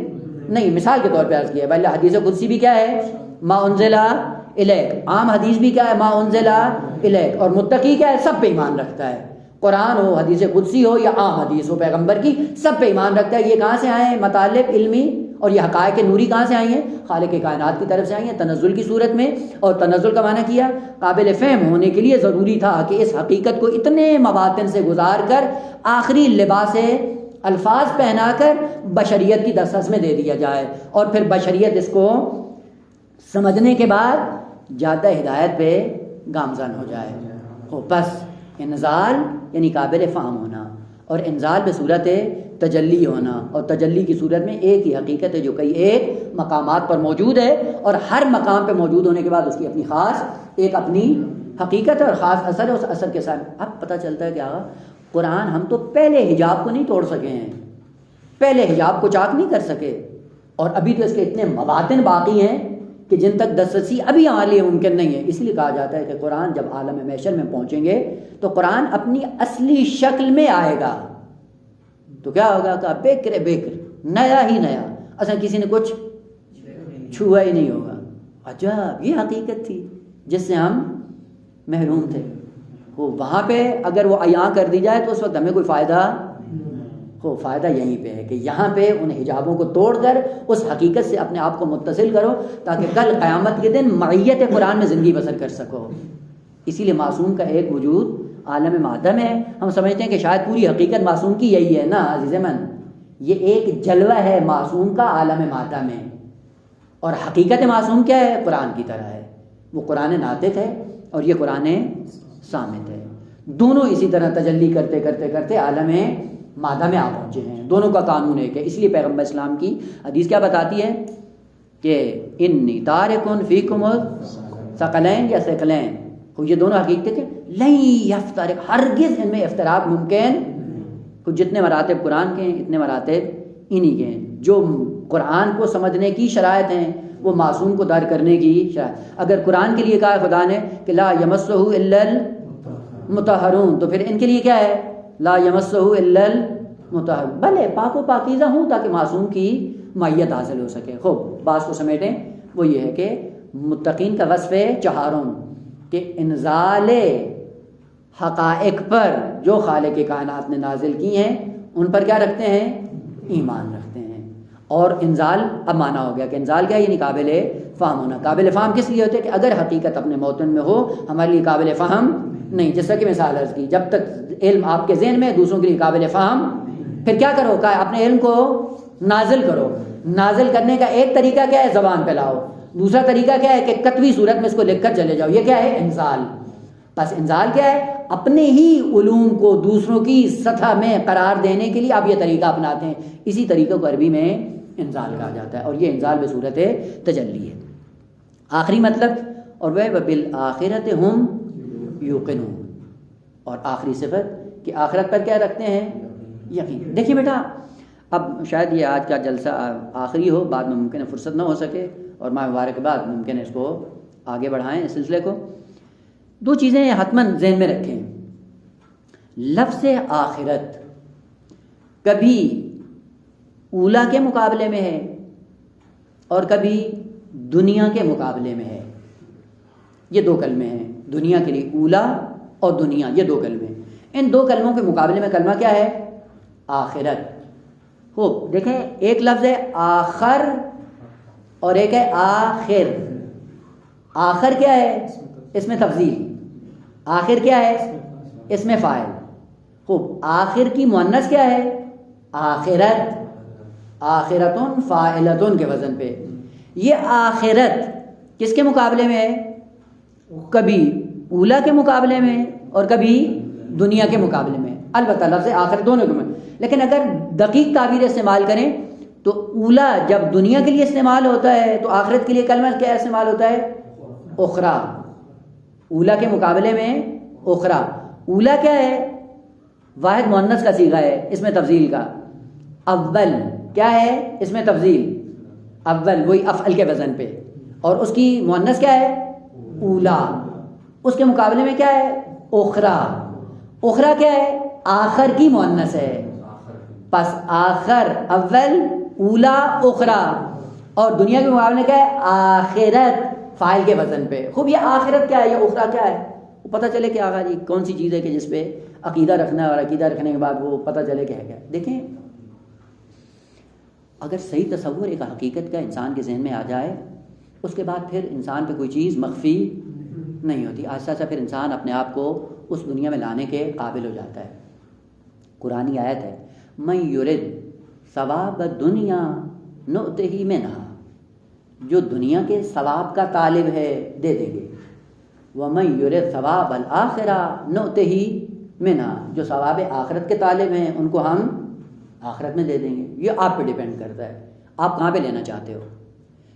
نہیں, مثال کے طور پہ عرض کیا ہے. بلکہ حدیث قدسی بھی کیا ہے؟ ما انزل الیک. عام حدیث بھی کیا ہے؟ ما انزل الیک. اور متقی کیا ہے؟ سب پہ ایمان رکھتا ہے, قرآن ہو, حدیث قدسی ہو یا عام حدیث ہو پیغمبر کی, سب پہ ایمان رکھتا ہے. یہ کہاں سے آئے ہیں مطالب علمی اور یہ حقائق نوری کہاں سے آئی ہیں؟ خالق کائنات کی طرف سے آئی ہیں تنزل کی صورت میں. اور تنزل کا معنی کیا؟ قابل فہم ہونے کے لیے ضروری تھا کہ اس حقیقت کو اتنے مواطن سے گزار کر آخری لباس الفاظ پہنا کر بشریت کی دسترس میں دے دیا جائے, اور پھر بشریت اس کو سمجھنے کے بعد جادہ ہدایت پہ گامزن ہو جائے. بس انزال یعنی قابل فہم ہونا, اور انزال پہ صورت تجلی ہونا, اور تجلی کی صورت میں ایک ہی حقیقت ہے جو کئی ایک مقامات پر موجود ہے, اور ہر مقام پہ موجود ہونے کے بعد اس کی اپنی خاص ایک اپنی حقیقت ہے اور خاص اثر ہے. اس اثر کے ساتھ اب پتہ چلتا ہے کہ آقا قرآن ہم تو پہلے حجاب کو نہیں توڑ سکے ہیں, پہلے حجاب کو چاک نہیں کر سکے, اور ابھی تو اس کے اتنے مواطن باقی ہیں کہ جن تک دسترسی ابھی ہمارے لیے ممکن نہیں ہے. اس لیے کہا جاتا ہے کہ قرآن جب عالم محشر میں پہنچیں گے تو قرآن اپنی اصلی شکل میں آئے گا تو کیا ہوگا؟ کہ بیکر نیا ہی نیا, اصلا کسی نے کچھ چھوا ہی نہیں ہوگا. عجب, یہ حقیقت تھی جس سے ہم محروم تھے. وہ وہاں پہ اگر وہ عیاں کر دی جائے تو اس وقت ہمیں کوئی فائدہ فائدہ یہیں پہ ہے کہ یہاں پہ ان حجابوں کو توڑ کر اس حقیقت سے اپنے آپ کو متصل کرو تاکہ کل قیامت کے دن معیت قرآن میں زندگی بسر کر سکو. اسی لیے معصوم کا ایک وجود عالم مادم ہے. ہم سمجھتے ہیں کہ شاید پوری حقیقت معصوم کی یہی ہے نا عزیز من, یہ ایک جلوہ ہے معصوم کا عالم مادم میں, اور حقیقت معصوم کیا ہے؟ قرآن کی طرح ہے. وہ قرآن ناطق ہے اور یہ قرآن صامت ہے. دونوں اسی طرح تجلی کرتے کرتے کرتے عالم مادہ میں آ پہنچے ہیں. دونوں کا قانون ایک ہے. اس لیے پیغمبر اسلام کی حدیث کیا بتاتی ہے کہ انی تارکن فیکم الثقلین یا ثقلین، یہ دونوں حقیقتیں کہ لن یفترق، ہرگز ان میں افتراق ممکن، جتنے مراتب قرآن کے ہیں اتنے مراتب انہی کے ہیں۔ جو قرآن کو سمجھنے کی شرائط ہیں وہ معصوم کو درک کرنے کی شرائط۔ اگر قرآن کے لیے کہا خدا نے کہ لا یمسہ الا المطہرون، تو پھر ان کے لیے کیا ہے؟ لا یمسہ الا المطہرون، بھلے پاک و پاکیزہ ہوں تاکہ معصوم کی معیت حاصل ہو سکے۔ خوب بات کو سمیٹیں، وہ یہ ہے کہ متقین کا وصف چہاروں کہ انزال حقائق پر جو خالق کائنات نے نازل کی ہیں ان پر کیا رکھتے ہیں؟ ایمان رکھتے ہیں۔ اور انزال اب مانا ہو گیا کہ انزال کیا ہے؟ یعنی قابل فہم ہونا۔ قابل فہم کس لیے ہوتے ہیں؟ کہ اگر حقیقت اپنے موطن میں ہو ہمارے لیے قابل فہم نہیں، جیسا کہ مثال عرض کی، جب تک علم آپ کے ذہن میں دوسروں کے لیے قابل فہم، پھر کیا کرو؟ کہا اپنے علم کو نازل کرو۔ نازل کرنے کا ایک طریقہ کیا ہے؟ زبان پہ لاؤ۔ دوسرا طریقہ کیا ہے؟ کہ کتبی صورت میں اس کو لکھ کر چلے جاؤ۔ یہ کیا ہے؟ انزال۔ بس انزال کیا ہے؟ اپنے ہی علوم کو دوسروں کی سطح میں قرار دینے کے لیے آپ یہ طریقہ اپناتے ہیں، اسی طریقے کو عربی میں انزال کہا جاتا ہے، اور یہ انزال بصورت تجلی ہے۔ آخری مطلب اور وہ وبالآخرۃ ہم یوقنون، اور آخری صفت کہ آخرت پر کیا رکھتے ہیں؟ یقین۔ دیکھیے بیٹا، اب شاید یہ آج کا جلسہ آخری ہو، بعد میں ممکن ہے فرصت نہ ہو سکے، اور ماہ مبارک کے بعد ممکن ہے اس کو آگے بڑھائیں اس سلسلے کو۔ دو چیزیں حتماً ذہن میں رکھیں، لفظ آخرت کبھی اولا کے مقابلے میں ہے اور کبھی دنیا کے مقابلے میں ہے۔ یہ دو کلمے ہیں، دنیا کے لیے اولا اور دنیا، یہ دو کلمے ہیں۔ ان دو کلموں کے مقابلے میں کلمہ کیا ہے؟ آخرت۔ خوب دیکھیں، ایک لفظ ہے آخر اور ایک ہے آخر۔ آخر کیا ہے؟ اس میں تفضیل۔ آخر کیا ہے؟ اس میں فاعل۔ خوب آخر کی مؤنث کیا ہے؟ آخرت۔ آخرتن فاعلتن کے وزن پہ۔ یہ آخرت کس کے مقابلے میں ہے؟ کبھی اولا کے مقابلے میں اور کبھی دنیا کے مقابلے میں۔ البتہ لفظ آخرت دونوں کے میں، لیکن اگر دقیق تعبیر استعمال کریں تو اولا جب دنیا کے لیے استعمال ہوتا ہے تو آخرت کے لیے کلمہ کیا استعمال ہوتا ہے؟ اخرى۔ اولا کے مقابلے میں اخرى۔ اولا کیا ہے؟ واحد مؤنث کا صیغہ ہے، اس میں تفضیل کا۔ اول کیا ہے؟ اس میں تفضیل۔ اول وہی افعل کے وزن پہ، اور اس کی مؤنث کیا ہے؟ اولا۔ اس کے مقابلے میں کیا ہے؟ اخرى۔ اخرى کیا ہے؟ آخر کی مؤنث ہے۔ پس آخر اول، اولا، اخرى۔ اور دنیا کے مقابلے کیا ہے؟ آخرت، فاعل کے وزن پہ۔ خوب یہ آخرت کیا ہے، یہ اخرى کیا ہے؟ وہ پتہ چلے کہ آغا جی کون سی چیز ہے کہ جس پہ عقیدہ رکھنا ہے، اور عقیدہ رکھنے کے بعد وہ پتہ چلے کہ ہے کیا۔ دیکھیں، اگر صحیح تصور ایک حقیقت کا انسان کے ذہن میں آ جائے، اس کے بعد پھر انسان پہ کوئی چیز مخفی نہیں ہوتی۔ آہستہ آہستہ پھر انسان اپنے آپ کو اس دنیا میں لانے کے قابل ہو جاتا ہے۔ قرآنی آیت ہے، من یرد ثواب الدنیا نؤتہ منہا، جو دنیا کے ثواب کا طالب ہے دے دیں گے۔ ومن یرد ثواب الآخرہ نؤتہ منہا، جو ثواب آخرت کے طالب ہیں ان کو ہم آخرت میں دے دیں گے۔ یہ آپ پہ ڈیپینڈ کرتا ہے، آپ کہاں پہ لینا چاہتے ہو۔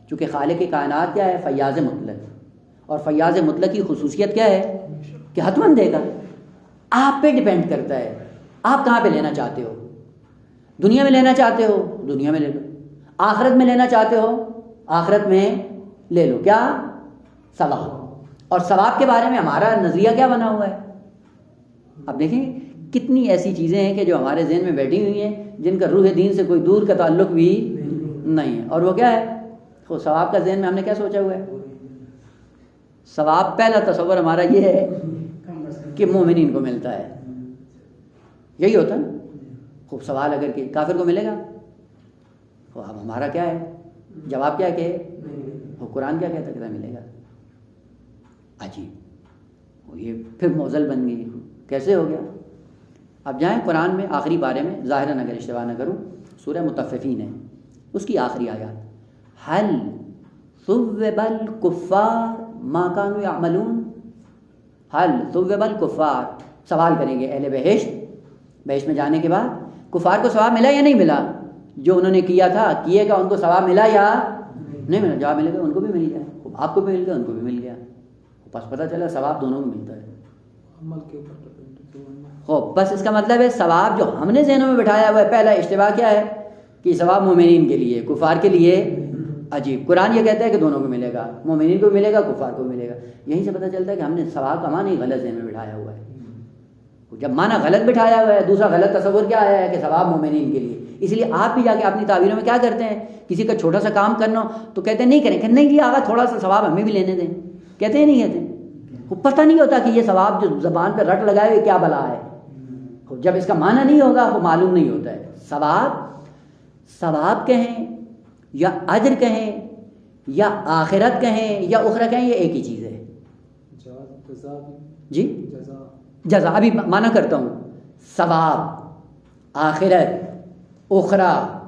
چونکہ خالق کائنات کیا ہے؟ فیاض مطلق، اور فیاض مطلق کی خصوصیت کیا ہے؟ کہ حتماً دے گا۔ آپ پہ ڈیپینڈ کرتا ہے آپ کہاں پہ لینا چاہتے ہو۔ دنیا میں لینا چاہتے ہو، دنیا میں لے لو۔ آخرت میں لینا چاہتے ہو، آخرت میں لے لو۔ کیا؟ ثواب۔ اور ثواب کے بارے میں ہمارا نظریہ کیا بنا ہوا ہے؟ اب دیکھیں کتنی ایسی چیزیں ہیں کہ جو ہمارے ذہن میں بیٹھی ہوئی ہیں، جن کا روح دین سے کوئی دور کا تعلق بھی نہیں ہے۔ اور وہ کیا ہے؟ تو ثواب کا ذہن میں ہم نے کیا سوچا ہوا ہے؟ ثواب پہلا تصور ہمارا یہ ہے کہ مومنین کو ملتا ہے، یہی ہوتا نا۔ خوب سوال اگر کہ کافر کو ملے گا، تو اب ہمارا کیا ہے جواب؟ کیا کہ وہ قرآن کیا کہتا ہے ملے گا۔ عجیب، یہ پھر معضل بن گئی، کیسے ہو گیا؟ اب جائیں قرآن میں آخری بارے میں، ظاہراً اگر اشتباہ نہ کروں سورہ مطففین ہے، اس کی آخری آیات، حل ثوب الکفار ما کانوا یعملون۔ حل ثوب الکفار، سوال کریں گے اہل بہشت میں جانے کے بعد، کفار کو ثواب ملا یا نہیں ملا؟ جو انہوں نے کیا تھا، کیے گا، ان کو ثواب ملا یا نہیں ملا، جواب ملے گا ان کو بھی مل گیا، آپ کو بھی مل گیا ان کو بھی مل گیا، بس پتہ چلا ثواب دونوں کو ملتا ہے۔ عمل کے اوپر بس اس کا مطلب ہے ثواب جو ہم نے ذہنوں میں بٹھایا ہوا ہے، پہلا اشتباہ کیا ہے کہ ثواب مومنین کے لیے، کفار کے لیے عجیب۔ قرآن یہ کہتا ہے کہ دونوں کو ملے گا، مومنین کو ملے گا، کفار کو ملے گا۔ یہیں سے پتہ چلتا ہے کہ ہم نے ثواب کا معنی غلط ذہن میں بٹھایا ہوا ہے۔ جب معنی غلط بٹھایا ہوا ہے، دوسرا غلط تصور کیا آیا ہے کہ ثواب مومنین کے لیے، اس لیے آپ بھی جا کے اپنی تعبیروں میں کیا کرتے ہیں، کسی کا چھوٹا سا کام کرنا ہو تو کہتے ہیں نہیں کریں، کہ نہیں جی آگا تھوڑا سا ثواب ہمیں بھی لینے دیں، کہتے ہیں نہیں کہتے، وہ پتہ نہیں ہوتا کہ یہ ثواب جو زبان پہ رٹ لگائے ہوئے کیا بلا ہے، جب اس کا معنی نہیں ہوگا وہ معلوم نہیں ہوتا ہے۔ ثواب کہیں یا اجر کہیں یا آخرت کہیں یا اخرہ کہیں، یہ ایک ہی چیز ہے جی، جزا۔ ابھی معنی کرتا ہوں، ثواب، آخرت، اخرہ،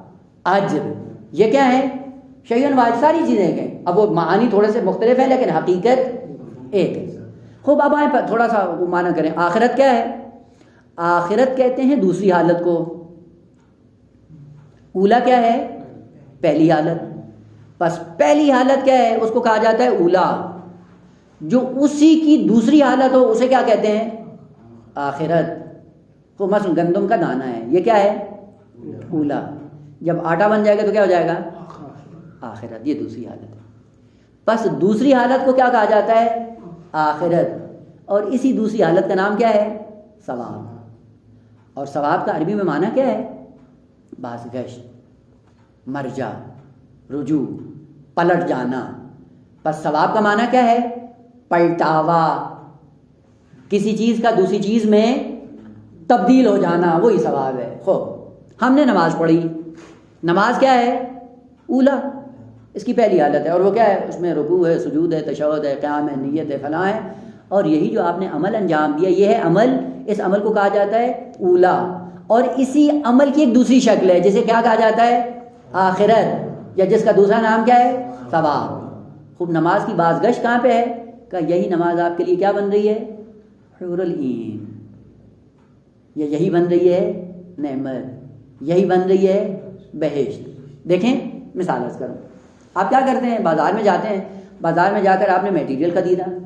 اجر، یہ کیا ہے؟ شیئن واحد، ساری چیزیں ہیں۔ اب وہ معانی تھوڑے سے مختلف ہیں لیکن حقیقت ایک ہے۔ خوب اب آئیں تھوڑا سا وہ معنی کریں، آخرت کیا ہے؟ آخرت کہتے ہیں دوسری حالت کو، اولا کیا ہے؟ پہلی حالت۔ بس پہلی حالت کیا ہے؟ اس کو کہا جاتا ہے اولا، جو اسی کی دوسری حالت ہو اسے کیا کہتے ہیں؟ آخرت۔ تو مثلا گندم کا دانہ ہے، یہ کیا ہے؟ اولا۔ جب آٹا بن جائے گا تو کیا ہو جائے گا؟ آخرت۔ یہ دوسری حالت ہے۔ بس دوسری حالت کو کیا کہا جاتا ہے؟ آخرت۔ اور اسی دوسری حالت کا نام کیا ہے؟ ثواب۔ اور ثواب کا عربی میں معنی کیا ہے؟ بازگشت، مرجع، رجوع، پلٹ جانا۔ بس ثواب کا معنی کیا ہے؟ پلٹاوا، کسی چیز کا دوسری چیز میں تبدیل ہو جانا، وہی ثواب ہے۔ خوب ہم نے نماز پڑھی، نماز کیا ہے؟ اولا، اس کی پہلی حالت ہے، اور وہ کیا ہے؟ اس میں رکوع ہے، سجود ہے، تشہد ہے، قیام ہے، نیت ہے، فلاں ہے۔ اور یہی جو آپ نے عمل انجام دیا، یہ ہے عمل، اس عمل کو کہا جاتا ہے اولا۔ اور اسی عمل کی ایک دوسری شکل ہے جسے کیا کہا جاتا ہے؟ آخرت، یا جس کا دوسرا نام کیا ہے؟ ثواب۔ خوب نماز کی بازگشت کہاں پہ ہے؟ کہ یہی نماز آپ کے لیے کیا بن رہی ہے؟ حور العین، یا یہی بن رہی ہے نعمت، یہی بن رہی ہے بہشت۔ دیکھیں مثال عرض کروں، آپ کیا کرتے ہیں؟ بازار میں جاتے ہیں، بازار میں جا کر آپ نے میٹیریل خریدا۔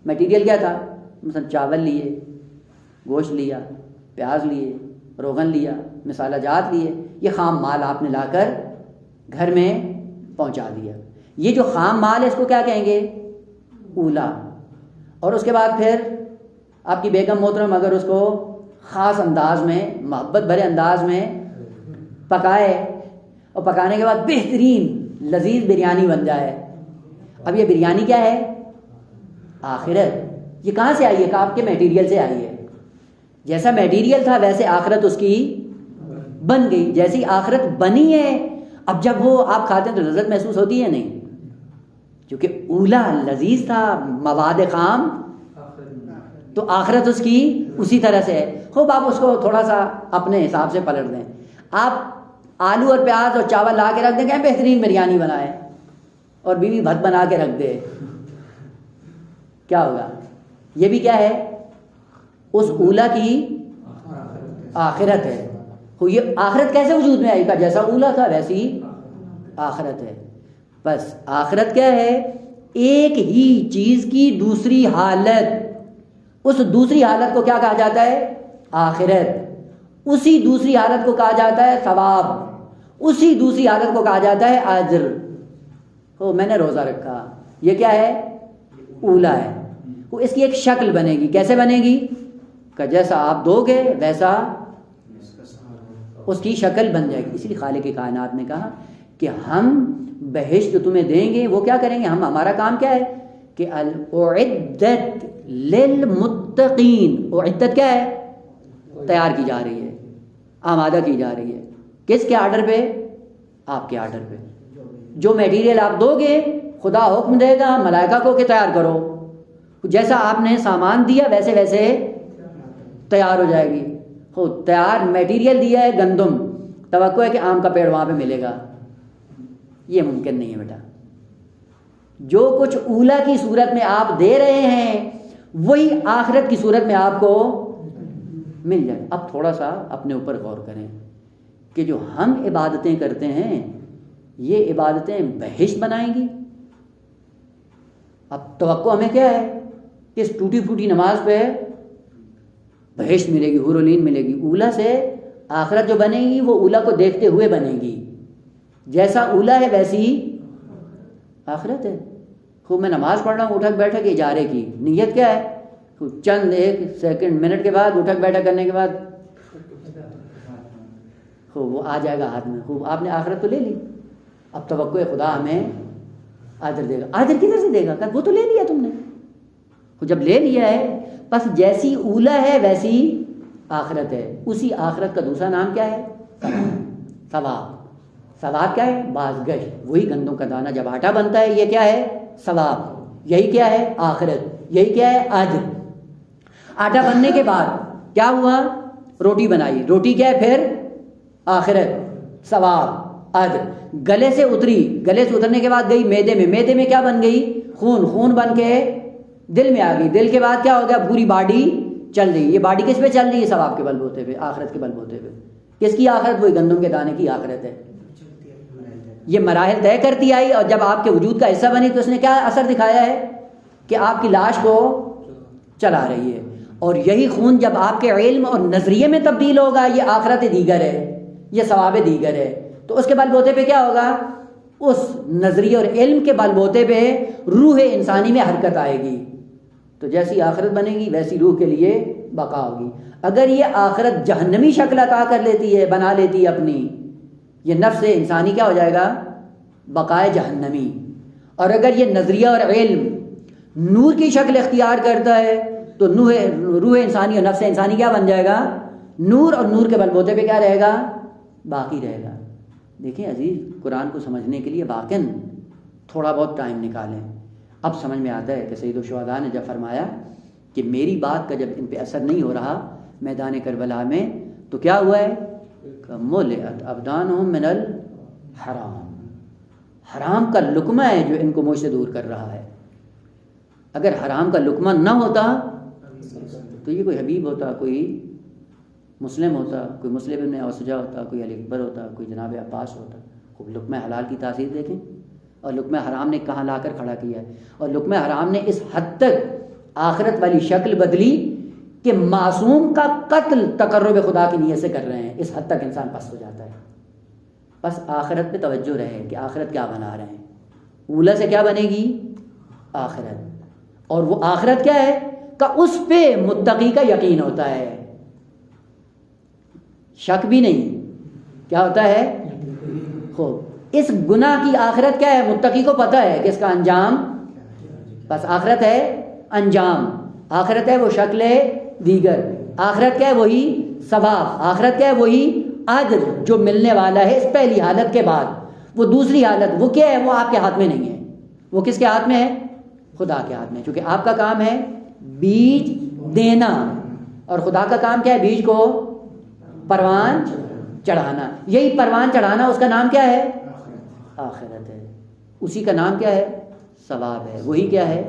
میٹیریل کیا تھا؟ مثلا چاول لیے، گوشت لیا، پیاز لیے، روغن لیا، مسالہ جات لیے، یہ خام مال آپ نے لا کر گھر میں پہنچا دیا۔ یہ جو خام مال ہے اس کو کیا کہیں گے؟ اولا۔ اور اس کے بعد پھر آپ کی بیگم محترم اگر اس کو خاص انداز میں، محبت بھرے انداز میں پکائے، اور پکانے کے بعد بہترین لذیذ بریانی بن جائے، اب یہ بریانی کیا ہے؟ آخرت۔ یہ کہاں سے آئی ہے؟ کہ آپ کے میٹیریل سے آئی ہے۔ جیسا میٹیریل تھا ویسے آخرت اس کی بن گئی۔ جیسی آخرت بنی ہے، اب جب وہ آپ کھاتے ہیں تو لذت محسوس ہوتی ہے؟ نہیں، کیونکہ اولا لذیذ تھا، مواد خام، تو آخرت اس کی اسی طرح سے ہے۔ خوب آپ اس کو تھوڑا سا اپنے حساب سے پلٹ دیں۔ آپ آلو اور پیاز اور چاول لا کے رکھ دیں، کہیں بہترین بریانی بنائے، اور بیوی بھت بنا کے رکھ دے، کیا ہوگا؟ یہ بھی کیا ہے؟ اس اولا کی آخرت ہے۔ یہ آخرت کیسے وجود میں آئی؟ کا جیسا اولا تھا ویسی آخرت ہے۔ بس آخرت کیا ہے؟ ایک ہی چیز کی دوسری حالت۔ اس دوسری حالت کو کیا کہا جاتا ہے؟ آخرت۔ اسی دوسری حالت کو کہا جاتا ہے ثواب، اسی دوسری حالت کو کہا جاتا ہے اجر۔ میں نے روزہ رکھا، یہ کیا ہے؟ اولا ہے۔ اس کی ایک شکل بنے گی، کیسے بنے گی؟ کہ جیسا آپ دو گے ویسا اس کی شکل بن جائے گی۔ اسی لیے خالق کائنات نے کہا کہ ہم بہشت تمہیں دیں گے، وہ کیا کریں گے؟ ہمارا کام کیا ہے؟ کہ اعدت للمتقین، اعدت کیا ہے؟ تیار کی جا رہی ہے، آمادہ کی جا رہی ہے۔ کس کے آرڈر پہ؟ آپ کے آرڈر پہ۔ جو میٹیریل آپ دو گے خدا حکم دے گا ملائکہ کو کہ تیار کرو، جیسا آپ نے سامان دیا ویسے ویسے تیار ہو جائے گی۔ تیار میٹیریل دیا ہے گندم، توقع ہے کہ آم کا پیڑ وہاں پہ ملے گا، یہ ممکن نہیں ہے بیٹا۔ جو کچھ اولا کی صورت میں آپ دے رہے ہیں وہی آخرت کی صورت میں آپ کو مل جائے۔ اب تھوڑا سا اپنے اوپر غور کریں کہ جو ہم عبادتیں کرتے ہیں یہ عبادتیں بہشت بنائیں گی؟ اب توقع ہمیں کیا ہے کہ اس ٹوٹی پھوٹی نماز پہ بہشت ملے گی، حور و لین ملے گی. اولا سے آخرت جو بنے گی وہ اولا کو دیکھتے ہوئے بنے گی. جیسا اولا ہے ویسی ہی آخرت ہے. خوب میں نماز پڑھ رہا ہوں اٹھک بیٹھک اجارے کی، نیت کیا ہے؟ چند ایک سیکنڈ منٹ کے بعد اٹھک بیٹھک کرنے کے بعد خوب وہ آ جائے گا ہاتھ میں. خوب آپ نے آخرت تو لے لی. اب توقع خدا ہمیں اجر دے گا. اجر کدھر سے دے گا؟ وہ تو لے لیا تم نے. جب لے لیا ہے بس جیسی اولا ہے ویسی آخرت ہے. اسی آخرت کا دوسرا نام کیا ہے؟ ثواب. ثواب کیا ہے؟ بازگشت. وہی گندوں کا دانہ جب آٹا بنتا ہے یہ کیا ہے؟ ثواب. یہی کیا ہے؟ آخرت. یہی کیا ہے؟ اجر. آٹا بننے کے بعد کیا ہوا؟ روٹی بنائی. روٹی کیا ہے پھر؟ آخرت. ثواب. اجر. گلے سے اتری. گلے سے اترنے کے بعد گئی میدے میں. میدے میں کیا بن گئی؟ خون. خون بن کے دل میں آ گئی. دل کے بعد کیا ہو گیا؟ پوری باڈی چل رہی. یہ باڈی کس پہ چل رہی ہے؟ ثواب کے بل بوتے پہ، آخرت کے بل بوتے پہ. کس کی آخرت؟ وہی گندم کے دانے کی آخرت ہے. یہ مراحل طے کرتی آئی اور جب آپ کے وجود کا حصہ بنی تو اس نے کیا اثر دکھایا ہے کہ آپ کی لاش کو چلا رہی ہے. اور یہی خون جب آپ کے علم اور نظریے میں تبدیل ہوگا، یہ آخرت دیگر ہے، یہ ثواب دیگر ہے، تو اس کے بل بوتے پہ کیا ہوگا؟ اس نظریے اور علم کے بل بوتے پہ روح انسانی میں حرکت آئے گی. تو جیسی آخرت بنے گی ویسی روح کے لیے بقا ہوگی. اگر یہ آخرت جہنمی شکل عطا کر لیتی ہے، بنا لیتی ہے اپنی، یہ نفس انسانی کیا ہو جائے گا؟ بقائے جہنمی. اور اگر یہ نظریہ اور علم نور کی شکل اختیار کرتا ہے تو روح انسانی اور نفس انسانی کیا بن جائے گا؟ نور. اور نور کے بل بوتے پہ کیا رہے گا؟ باقی رہے گا. دیکھیں عزیز، قرآن کو سمجھنے کے لیے واقعاً تھوڑا بہت ٹائم نکالیں. اب سمجھ میں آتا ہے کہ سید الشہداء نے جب فرمایا کہ میری بات کا جب ان پہ اثر نہیں ہو رہا میدان کربلا میں، تو کیا ہوا ہے؟ ملئت ابدانہم من الحرام. حرام کا لقمہ ہے جو ان کو مجھ سے دور کر رہا ہے. اگر حرام کا لقمہ نہ ہوتا تو یہ کوئی حبیب ہوتا، کوئی مسلم ہوتا، کوئی مسلم ابن اوسجہ ہوتا، کوئی علی اکبر ہوتا، کوئی جناب عباس ہوتا. خوب لقمہ حلال کی تاثیر دیکھیں، اور لقمہ حرام نے کہاں لا کر کھڑا کیا ہے. اور لقمہ حرام نے اس حد تک آخرت والی شکل بدلی کہ معصوم کا قتل تقرب خدا کی نیت سے کر رہے ہیں. اس حد تک انسان پست ہو جاتا ہے. بس آخرت پہ توجہ رہے کہ آخرت کیا بنا رہے ہیں. اولا سے کیا بنے گی؟ آخرت. اور وہ آخرت کیا ہے کہ اس پہ متقی کا یقین ہوتا ہے، شک بھی نہیں. کیا ہوتا ہے؟ خوب اس گناہ کی آخرت کیا ہے؟ متقی کو پتہ ہے کہ اس کا انجام، بس آخرت ہے انجام. آخرت ہے وہ شکل دیگر. آخرت کیا ہے؟ وہی ثواب. آخرت کیا ہے؟ وہی اجر جو ملنے والا ہے اس پہلی حالت کے بعد. وہ دوسری حالت وہ کیا ہے؟ وہ آپ کے ہاتھ میں نہیں ہے. وہ کس کے ہاتھ میں ہے؟ خدا کے ہاتھ میں. چونکہ آپ کا کام ہے بیج دینا اور خدا کا کام کیا ہے؟ بیج کو پروان چڑھانا. یہی پروان چڑھانا اس کا نام کیا ہے؟ آخرت ہے. اسی کا نام کیا ہے؟ ثواب ہے. وہی کیا ہے؟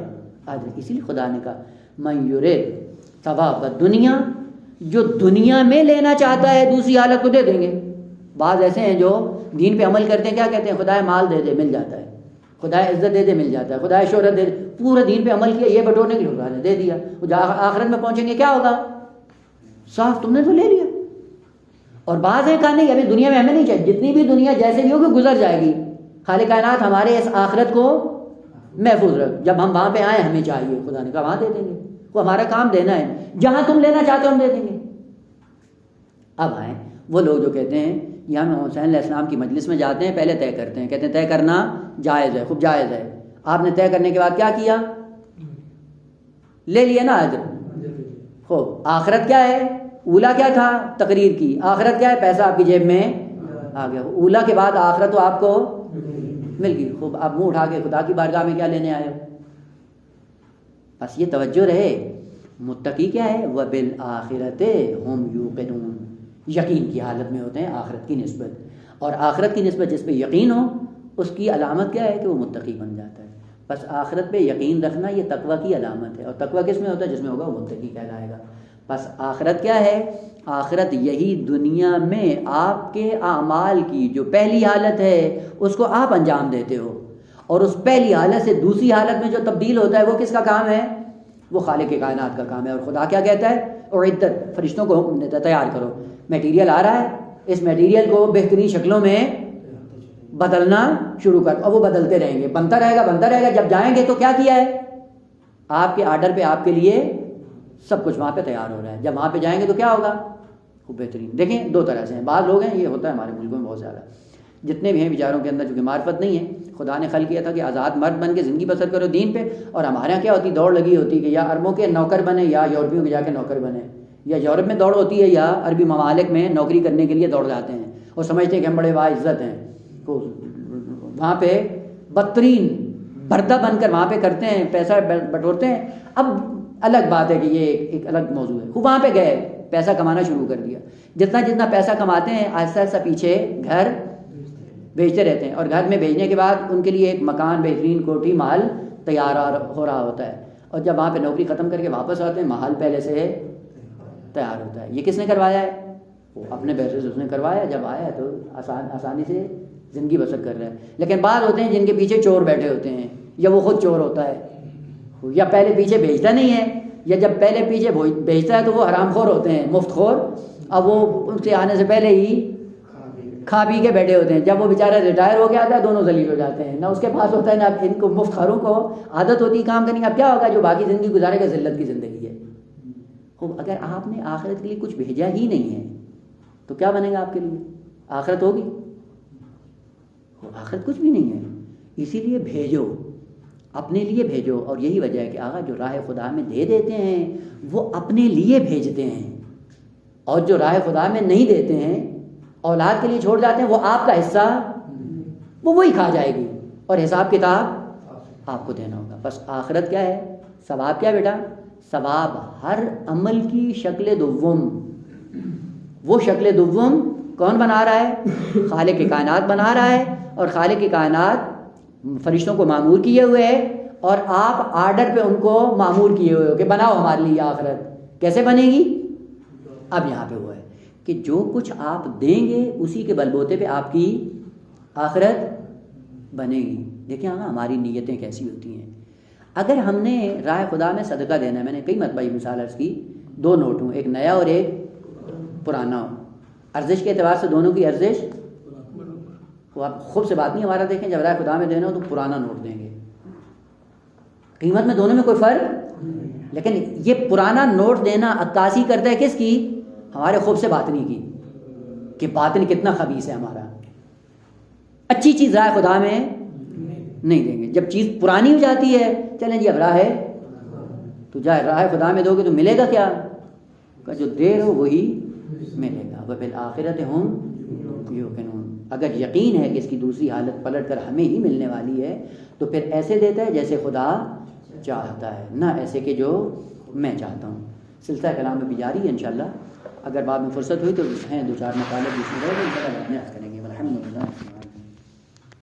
اجر. اسی لیے خدا نے کہا من یرید ثواب الدنیا، جو دنیا میں لینا چاہتا ہے دوسری حالت کو دے دیں گے. بعض ایسے ہیں جو دین پہ عمل کرتے ہیں، کیا کہتے ہیں؟ خدا مال دے دے مل جاتا ہے، خدا عزت دے دے مل جاتا ہے، خدا شہرت دے دے. پورے دین پہ عمل کیا، یہ بٹورنے کے لیے نے دے دیا. وہ آخرت میں پہنچیں گے کیا ہوگا؟ صاف تم نے تو لے لیا. اور بعض ہیں کہا نہیں ابھی دنیا میں ہمیں نہیں چاہیے، جتنی بھی دنیا جیسے بھی ہوگی گزر جائے گی. خالق کائنات ہمارے اس آخرت کو محفوظ رکھ، جب ہم وہاں پہ آئیں ہمیں چاہیے. خدا نے کہا وہاں دے دیں گے، وہ ہمارا کام دینا ہے، جہاں تم لینا چاہتے ہو ہم دے دیں گے. اب آئیں وہ لوگ جو کہتے ہیں یا ہم حسین علیہ السلام کی مجلس میں جاتے ہیں پہلے طے کرتے ہیں، کہتے ہیں طے کرنا جائز ہے، خوب جائز ہے. آپ نے طے کرنے کے بعد کیا کیا؟ لے لیا نا اجر. خوب آخرت کیا ہے؟ اولا کیا تھا؟ تقریر کی. آخرت کیا ہے؟ پیسہ آپ کی جیب میں آ گیا. اولا کے بعد آخرت تو آپ کو مل گئی. خوب آپ منہ اٹھا کے خدا کی بارگاہ میں کیا لینے آئے ہو؟ بس یہ توجہ رہے. متقی کیا ہے؟ وَبِالْآخِرَةِ هُمْ يُوقِنُونَ. یقین کی حالت میں ہوتے ہیں آخرت کی نسبت. اور آخرت کی نسبت جس پہ یقین ہو اس کی علامت کیا ہے؟ کہ وہ متقی بن جاتا ہے. بس آخرت پہ یقین رکھنا یہ تقوی کی علامت ہے. اور تقوی کس میں ہوتا ہے؟ جس میں ہوگا وہ متقی کہلائے گا. بس آخرت کیا ہے؟ آخرت یہی دنیا میں آپ کے اعمال کی جو پہلی حالت ہے اس کو آپ انجام دیتے ہو، اور اس پہلی حالت سے دوسری حالت میں جو تبدیل ہوتا ہے وہ کس کا کام ہے؟ وہ خالق کائنات کا کام ہے۔ اور خدا کیا کہتا ہے؟ اعدت، فرشتوں کو حکم دیتا ہے تیار کرو، میٹیریل آ رہا ہے، اس میٹیریل کو بہترین شکلوں میں بدلنا شروع کر، اور وہ بدلتے رہیں گے، بنتا رہے گا، جب جائیں گے تو کیا کیا ہے؟ آپ کے آرڈر پہ آپ کے لیے سب کچھ وہاں پہ تیار ہو رہا ہے، جب وہاں پہ جائیں گے تو کیا ہوگا؟ وہ بہترین۔ دیکھیں دو طرح سے ہیں، بعض لوگ ہیں، یہ ہوتا ہے ہمارے ملکوں میں بہت زیادہ، جتنے بھی ہیں بیچاروں کے اندر چونکہ معرفت نہیں ہے، خدا نے خلق کیا تھا کہ آزاد مرد بن کے زندگی بسر کرو دین پہ، اور ہمارے یہاں کیا ہوتی، دوڑ لگی ہوتی کہ یا عربوں کے نوکر بنے یا یورپیوں کے جا کے نوکر بنے، یا یورپ میں دوڑ ہوتی ہے یا عربی ممالک میں نوکری کرنے کے لیے دوڑ جاتے ہیں، اور سمجھتے ہیں کہ ہم بڑے باعزت ہیں، وہاں پہ بدترین بردہ بن کر وہاں پہ کرتے ہیں، پیسہ بٹورتے ہیں۔ اب الگ بات ہے کہ یہ ایک الگ موضوع ہے، خوب وہاں پہ گئے، پیسہ کمانا شروع کر دیا، جتنا پیسہ کماتے ہیں آہستہ آہستہ پیچھے گھر بھیجتے رہتے ہیں، اور گھر میں بھیجنے کے بعد ان کے لیے ایک مکان، بہترین کوٹھی، محل تیار ہو رہا ہوتا ہے، اور جب وہاں پہ نوکری ختم کر کے واپس آتے ہیں محل پہلے سے تیار ہوتا ہے۔ یہ کس نے کروایا ہے؟ وہ اپنے پیسے سے اس نے کروایا، جب آیا تو آسانی سے زندگی بسر کر رہا ہے۔ لیکن بعض ہوتے ہیں جن کے پیچھے چور بیٹھے ہوتے ہیں، یا وہ خود چور ہوتا ہے، یا پہلے پیچھے بھیجتا نہیں ہے، یا جب پہلے پیچھے بھیجتا ہے تو وہ حرام خور ہوتے ہیں، مفت خور، اب وہ ان سے آنے سے پہلے ہی کھا پی کے بیٹھے ہوتے ہیں۔ جب وہ بیچارہ ریٹائر ہو کے آتا ہے دونوں ذلیل ہو جاتے ہیں، نہ اس کے پاس ہوتا ہے نہ ان کو، مفت خوروں کو عادت ہوتی ہے کام کرنے کی۔ اب کیا ہوگا؟ جو باقی زندگی گزارے گا ذلت کی زندگی ہے۔ خوب اگر آپ نے آخرت کے لیے کچھ بھیجا ہی نہیں ہے تو کیا بنے گا آپ کے لیے؟ آخرت ہوگی؟ آخرت کچھ بھی نہیں ہے۔ اسی لیے بھیجو، اپنے لیے بھیجو، اور یہی وجہ ہے کہ آقا جو راہ خدا میں دے دیتے ہیں وہ اپنے لیے بھیجتے ہیں، اور جو راہ خدا میں نہیں دیتے ہیں، اولاد کے لیے چھوڑ جاتے ہیں، وہ آپ کا حصہ وہ وہی کھا جائے گی، اور حساب کتاب آپ کو دینا ہوگا۔ بس آخرت کیا ہے؟ ثواب کیا بیٹا؟ ثواب ہر عمل کی شکل دوم، وہ شکل دوم کون بنا رہا ہے؟ خالق کائنات بنا رہا ہے، اور خالق کائنات فرشتوں کو معمور کیے ہوئے ہے، اور آپ آرڈر پہ ان کو معمور کیے ہوئے ہو کہ بناؤ ہمارے لیے آخرت۔ کیسے بنے گی؟ اب یہاں پہ ہوا ہے کہ جو کچھ آپ دیں گے اسی کے بلبوتے پہ آپ کی آخرت بنے گی۔ دیکھیں ہماری نیتیں کیسی ہوتی ہیں۔ اگر ہم نے راہ خدا میں صدقہ دینا ہے، میں نے کئی مرتبہ یہ مثال عرض کی، دو نوٹ ہوں، ایک نیا اور ایک پرانا ہو، ارزش کے اعتبار سے دونوں کی ارزش، وہ آپ خوب سے بات نہیں ہمارا دیکھیں، جب راہ خدا میں دینا ہو تو پرانا نوٹ دیں گے، قیمت میں دونوں میں کوئی فرق، لیکن یہ پرانا نوٹ دینا عکاسی کرتا ہے کس کی؟ ہمارے خوب سے باطنی کی، کہ باطن کتنا خبیث ہے ہمارا۔ اچھی چیز راہ خدا میں نہیں دیں گے۔ جب چیز پرانی ہو جاتی ہے، چلیں جی اب راہ ہے تو جائے، راہ خدا میں دو گے تو ملے گا کیا؟ کہ جو دے رہو وہی ملے گا۔ وَبِالْآخِرَةِ هُمْ یوقنون۔ اگر یقین ہے کہ اس کی دوسری حالت پلٹ کر ہمیں ہی ملنے والی ہے تو پھر ایسے دیتا ہے جیسے خدا چاہتا ہے، نہ ایسے کہ جو میں چاہتا ہوں۔ سلسلہ کلام میں بھی جاری ہے انشاءاللہ، اگر بعد میں فرصت ہوئی تو ہیں دو چار مطالب جس میں رہے گا ان شاء اللہ کریں گے۔ الحمدللہ۔